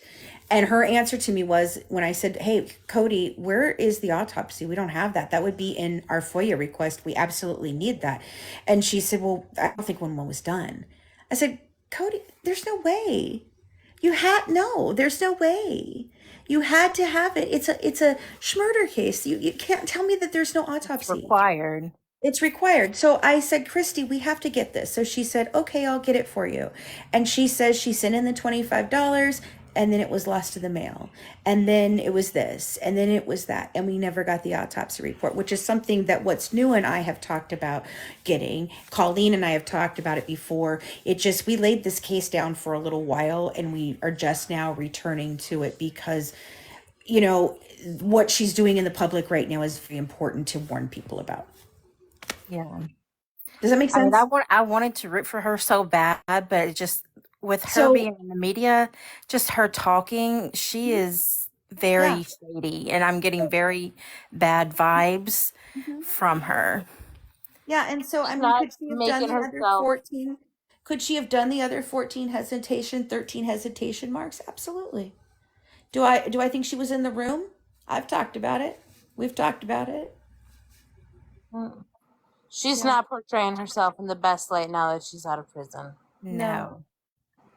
And her answer to me was, when I said, hey, Cody, where is the autopsy? We don't have that. That would be in our FOIA request. We absolutely need that. And she said, well, I don't think one was done. I said, Cody, there's no way. There's no way. You had to have it. It's a murder case. You can't tell me that there's no autopsy. Required. It's required. So I said, Christy, we have to get this. So she said, okay, I'll get it for you. And she says she sent in the $25, and then it was lost to the mail. And then it was this, and then it was that. And we never got the autopsy report, which is something that What's New and I have talked about getting. Coleen and I have talked about it before. We laid this case down for a little while, and we are just now returning to it because, what she's doing in the public right now is very important to warn people about. Yeah. Does that make sense? I wanted to root for her so bad, but it just, with her being in the media, just her talking, she is very shady, and I'm getting very bad vibes from her. Yeah, and so I mean, could she have done the other 14? Could she have done the other 13 hesitation marks? Absolutely. Do I think she was in the room? I've talked about it. We've talked about it. She's not portraying herself in the best light now that she's out of prison. No.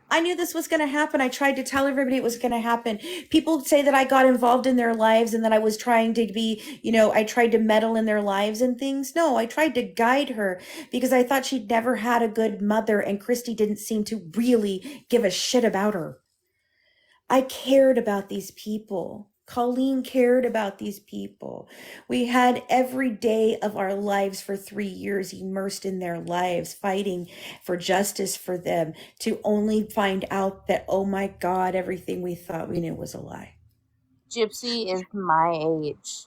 I knew this was going to happen. I tried to tell everybody it was going to happen. People say that I got involved in their lives and that I was trying to be, I tried to meddle in their lives and things. No, I tried to guide her because I thought she'd never had a good mother, and Christy didn't seem to really give a shit about her. I cared about these people. Coleen cared about these people. We had every day of our lives for 3 years immersed in their lives, fighting for justice for them, to only find out that, oh my God, everything we thought we knew was a lie. Gypsy is my age.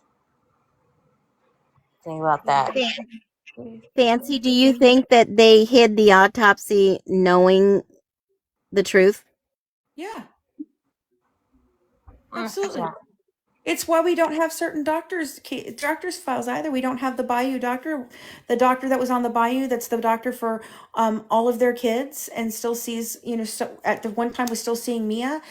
Think about that. Fancy, do you think that they hid the autopsy knowing the truth? Yeah. Absolutely. Yeah. It's why we don't have certain doctors' files either. We don't have the Bayou doctor, the doctor that was on the Bayou. That's the doctor for all of their kids, and still sees, at the one time was still seeing Mia.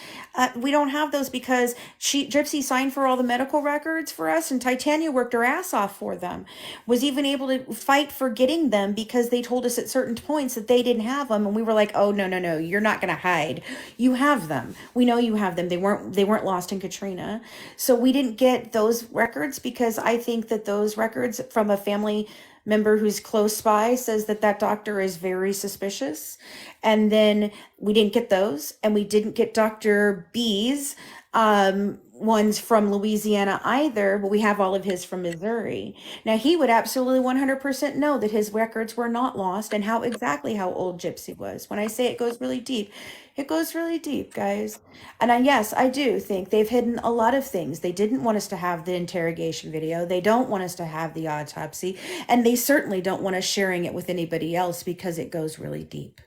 We don't have those because Gypsy signed for all the medical records for us, and Titania worked her ass off for them. Was even able to fight for getting them because they told us at certain points that they didn't have them, and we were like, oh no, you're not going to hide. You have them. We know you have them. They weren't lost in Katrina, so we didn't get those records because I think that those records from a family member who's close by says that doctor is very suspicious. And then we didn't get those, and we didn't get Dr. B's ones from Louisiana either, but we have all of his from Missouri. Now he would absolutely 100% know that his records were not lost and exactly how old Gypsy was. When I say it goes really deep, it goes really deep, guys. And yes, I do think they've hidden a lot of things. They didn't want us to have the interrogation video. They don't want us to have the autopsy, and they certainly don't want us sharing it with anybody else because it goes really deep.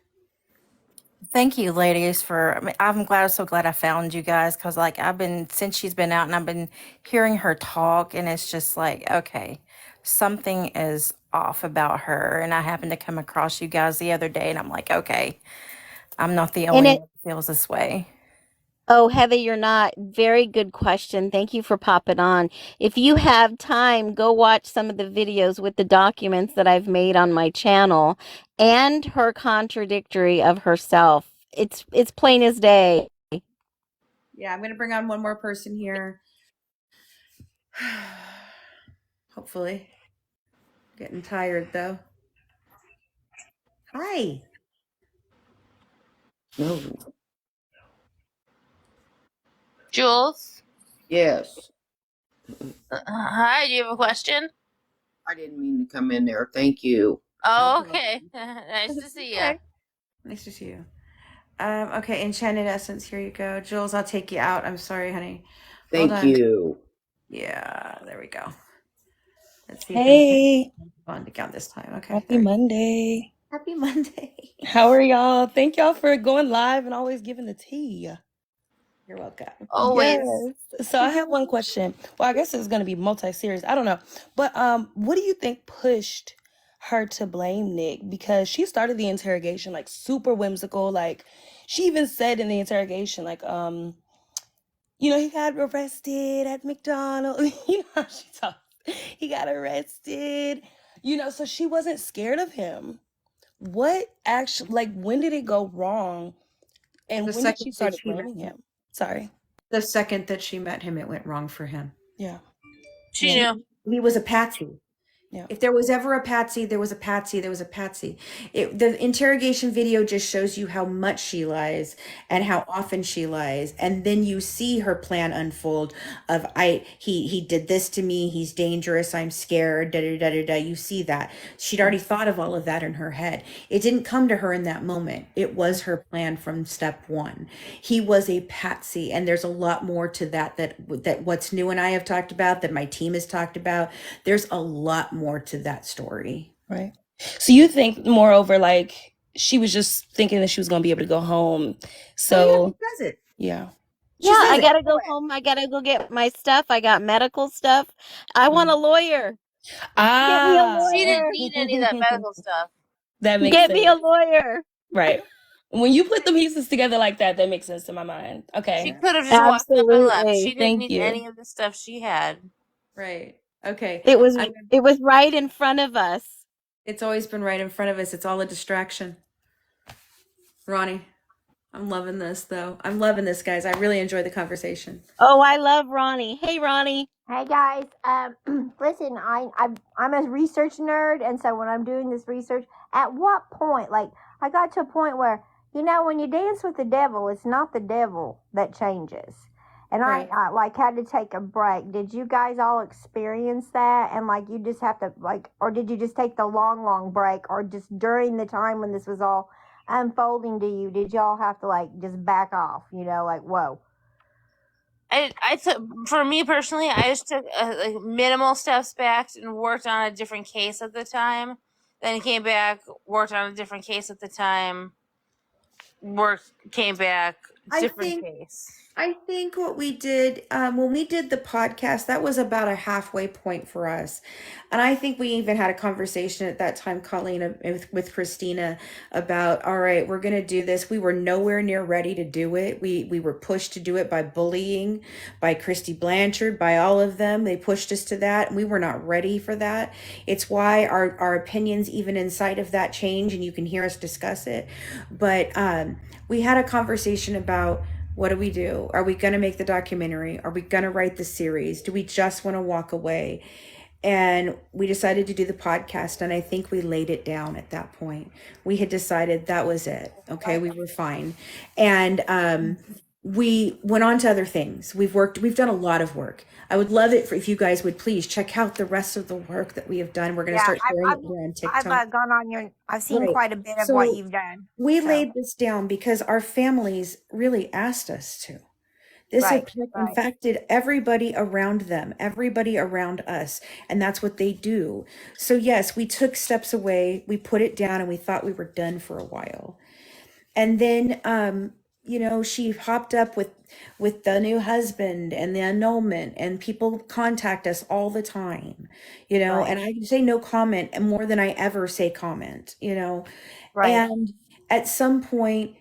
Thank you, ladies, I'm so glad I found you guys, because since she's been out and I've been hearing her talk, and it's just like, okay, something is off about her. And I happened to come across you guys the other day, and I'm like, okay, I'm not the only one who feels this way. Oh, Heather, you're not. Very good question. Thank you for popping on. If you have time, go watch some of the videos with the documents that I've made on my channel and her contradictory of herself. It's plain as day. Yeah, I'm going to bring on one more person here. Hopefully. Getting tired, though. Hi. No. Jules? Yes. Hi, do you have a question? I didn't mean to come in there. Thank you. Oh, okay. Nice to see you. Nice to see you. Okay, Enchanted Essence, here you go. Jules, I'll take you out. I'm sorry, honey. Hold Thank on. you. Yeah, there we go. Let's see if Hey, on to count this time. Okay, happy there you go. Monday. Happy Monday. How are y'all? Thank y'all for going live and always giving the tea. You're welcome. Always. Yes. So I have one question. Well, I guess it's going to be multi-series. I don't know. But what do you think pushed her to blame Nick? Because she started the interrogation like super whimsical. Like she even said in the interrogation, like, he got arrested at McDonald's. You know how she talks. He got arrested. So she wasn't scared of him. What actually, like, when did it go wrong? And The when did second she that start she met blaming him? Sorry. the second that she met him, it went wrong for him. Yeah. She knew. He was a patsy. Yeah. If there was ever a patsy, there was a patsy. There was a patsy. The interrogation video just shows you how much she lies and how often she lies, and then you see her plan unfold. He did this to me. He's dangerous. I'm scared. Da da da da da. You see that she'd already thought of all of that in her head. It didn't come to her in that moment. It was her plan from step one. He was a patsy, and there's a lot more to that. That what's new and I have talked about. That my team has talked about. There's a lot more to that story. Right. So you think, moreover, like she was just thinking that she was going to be able to go home. So, Does it? yeah. Yeah, I says gotta go home. I gotta go get my stuff. I got medical stuff. I want a lawyer. Get me a Ah. She didn't lawyer. need any of that medical stuff. That makes Get sense. me a lawyer. Right. When you put the pieces together like that, that makes sense to my mind. Okay. She could have just walked up and left. Absolutely. She didn't Thank need you. any of the stuff she had. Right. Okay. It was right in front of us. It's always been right in front of us. It's all a distraction. Ronnie, I'm loving this though. I'm loving this, guys. I really enjoy the conversation. Oh, I love Ronnie. Hey, Ronnie. Hey guys, listen, I'm a research nerd, and so when I'm doing this research, at what point, like, I got to a point where, when you dance with the devil, it's not the devil that changes. And Right. I like had to take a break. Did you guys all experience that? And like, you just have to or did you just take the long break, or just during the time when this was all unfolding to you, did y'all have to just back off, like, whoa? I took, for me personally, I just took minimal steps back and worked on a different case at the time. Then came back, worked on a different case at the time. Came back, different case. I think what we did when we did the podcast, that was about a halfway point for us. And I think we even had a conversation at that time, Colleen, with Christina about, all right, we're going to do this. We were nowhere near ready to do it. We were pushed to do it by bullying, by Christy Blanchard, by all of them. They pushed us to that. And we were not ready for that. It's why our opinions, even inside of that, change, and you can hear us discuss it. But we had a conversation about, what do we do? Are we going to make the documentary? Are we going to write the series? Do we just want to walk away? And we decided to do the podcast. And I think we laid it down at that point. We had decided that was it. Okay. We were fine. And we went on to other things. We've done a lot of work. I would love it if you guys would please check out the rest of the work that we have done. We're going to start sharing it here on TikTok. I've gone on I've seen Right. quite a bit of So what you've done. we laid this down because our families really asked us to. This Right, infected everybody around them, everybody around us, and that's what they do. So yes, we took steps away, we put it down, and we thought we were done for a while. And then she hopped up with the new husband and the annulment, and people contact us all the time, Right. and I can say no comment and more than I ever say comment, Right. and at some point,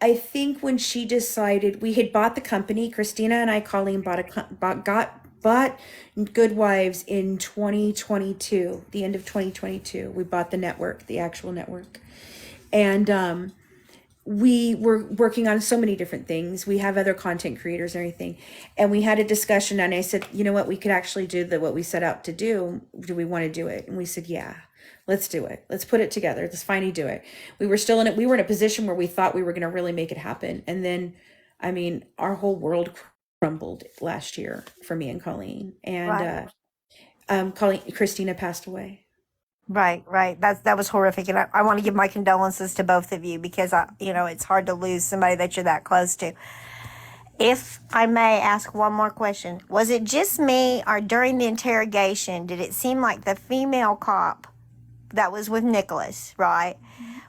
I think when she decided, we had bought the company, Christina and I, Colleen, bought Good Wives in 2022, the end of 2022. We bought the network, the actual network. And we were working on so many different things. We have other content creators and everything. And we had a discussion, and I said, you know what, we could actually do what we set out to do. Do we want to do it? And we said, yeah, let's do it. Let's put it together. Let's finally do it. We were still in it. We were in a position where we thought we were going to really make it happen. And then, our whole world crumbled last year for me and Coleen. And Right. Christina passed away. Right, right. That was horrific, and I want to give my condolences to both of you because it's hard to lose somebody that you're that close to. If I may ask one more question, was it just me, or during the interrogation, did it seem like the female cop that was with Nicholas, right?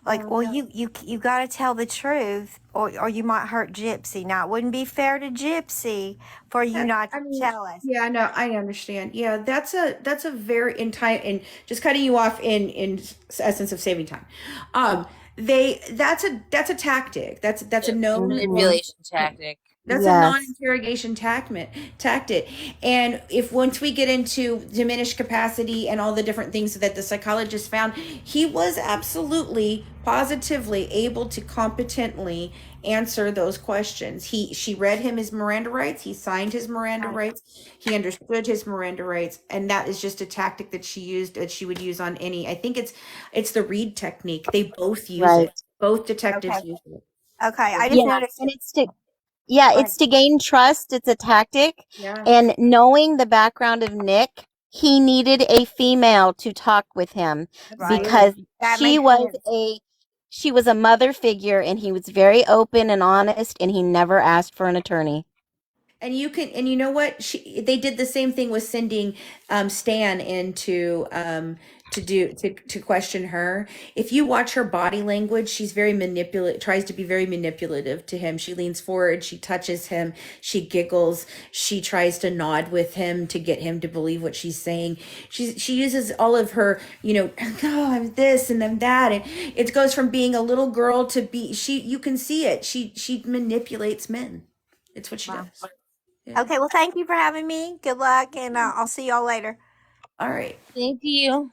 Like, well, you got to tell the truth, or you might hurt Gypsy. Now, it wouldn't be fair to Gypsy for you not to tell us. Yeah, no, I understand. Yeah, that's a very in time, and just cutting you off in essence of saving time. That's a tactic. That's a known Manipulation tactic. That's a non-interrogation tactic. And if once we get into diminished capacity and all the different things that the psychologist found, he was absolutely, positively able to competently answer those questions. She read him his Miranda rights. He signed his Miranda rights. He understood his Miranda rights. And that is just a tactic that she would use on any, I think it's the Reed technique. They both use it. Both detectives use it. Okay, I just noticed. And it's to gain trust. It's a tactic. Yeah. And knowing the background of Nick, he needed a female to talk with him because she was a mother figure, and he was very open and honest, and he never asked for an attorney. And you know what? They did the same thing with sending Stan in to question her. If you watch her body language, she's very tries to be very manipulative to him. She leans forward, she touches him, she giggles, she tries to nod with him to get him to believe what she's saying. She uses all of her, oh, I'm this and I'm that, and it goes from being a little girl to you can see it. She manipulates men. It's what she does. Yeah. Okay, well, thank you for having me. Good luck, and I'll see y'all later. All right. Thank you.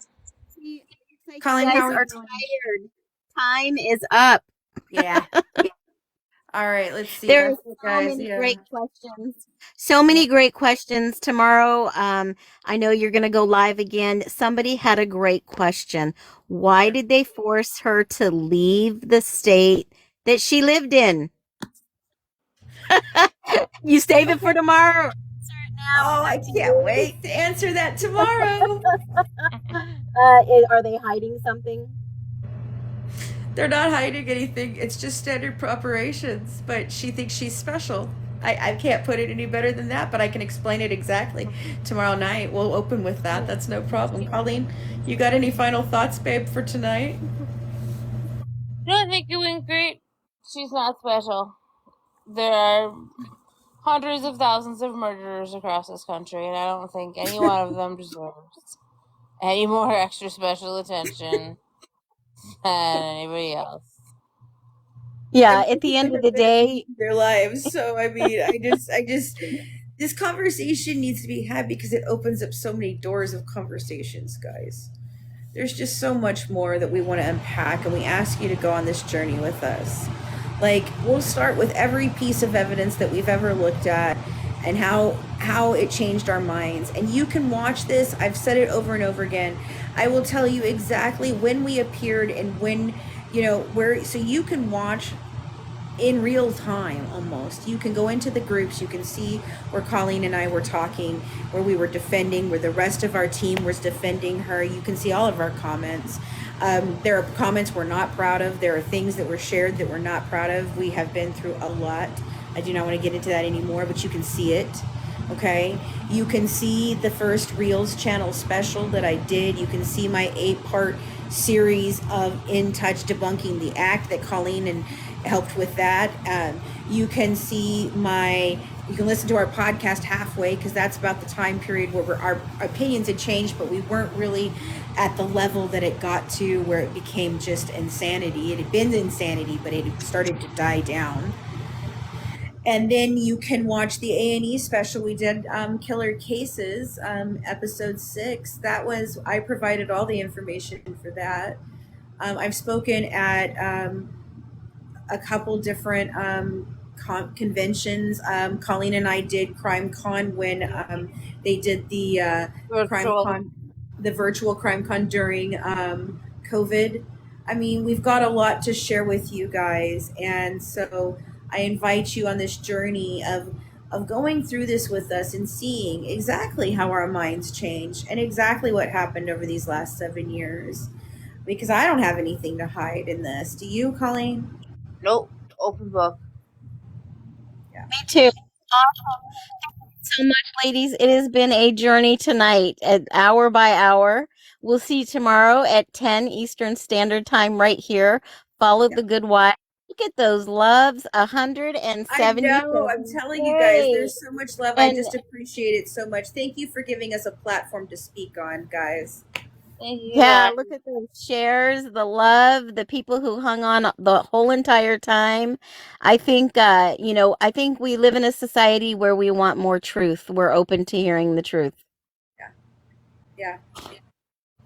Coleen, how are you tired? Time is up. Yeah. All right, let's see. There are so many great questions. So many great questions. Tomorrow, I know you're going to go live again. Somebody had a great question. Why did they force her to leave the state that she lived in? You save it for tomorrow. Oh, I can't wait to answer that tomorrow. Are they hiding something? They're not hiding anything. It's just standard operations, but she thinks she's special. I can't put it any better than that, but I can explain it exactly tomorrow night. We'll open with that. That's no problem. Coleen, you got any final thoughts, babe, for tonight? No, I think it went great. She's not special. There are hundreds of thousands of murderers across this country, and I don't think any one of them deserves any more extra special attention than anybody else. Yeah, at the end of the day, their lives. So I mean, I just this conversation needs to be had because it opens up so many doors of conversations, guys. There's just so much more that we want to unpack, and we ask you to go on this journey with us. Like, we'll start with every piece of evidence that we've ever looked at and how it changed our minds. And you can watch this. I've said it over and over again. I will tell you exactly when we appeared and when, where, so you can watch in real time almost. You can go into the groups, you can see where Coleen and I were talking, where we were defending, where the rest of our team was defending her. You can see all of our comments. There are comments we're not proud of. There are things that were shared that we're not proud of. We have been through a lot. I do not want to get into that anymore, but you can see it. Okay, you can see the first Reels channel special that I did. You can see my 8-part series of In Touch debunking the act that Coleen and helped with that. You can see you can listen to our podcast halfway, because that's about the time period where our opinions had changed, but we weren't really at the level that it got to where it became just insanity. It had been insanity, but it had started to die down. And then you can watch the A&E special we did, Killer Cases, episode 6. I provided all the information for that. I've spoken at a couple different conventions. Coleen and I did Crime Con when they did the virtual Crime Con during COVID. I mean, we've got a lot to share with you guys, and so I invite you on this journey of of going through this with us and seeing exactly how our minds change and exactly what happened over these last 7 years. Because I don't have anything to hide in this. Do you, Colleen? Nope. Open book. Yeah. Me too. Awesome. Thank you so much, ladies. It has been a journey tonight, hour by hour. We'll see you tomorrow at 10 Eastern Standard Time right here. Follow Yeah. the good wife. Look at those loves, I 177. know. I'm telling you guys, Yay. there's so much love. I And just appreciate it so much. Thank you for giving us a platform to speak on, guys. Thank you yeah, guys. look at those shares, the love, the people who hung on the whole entire time. I think, I think we live in a society where we want more truth. We're open to hearing the truth. Yeah.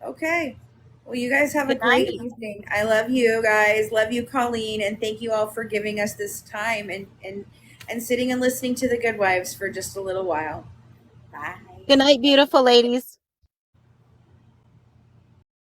Okay. Well, you guys have a Good great night. evening. I love you guys. Love you, Colleen, and thank you all for giving us this time and sitting and listening to the Good Wives for just a little while. Bye. Good night, beautiful ladies.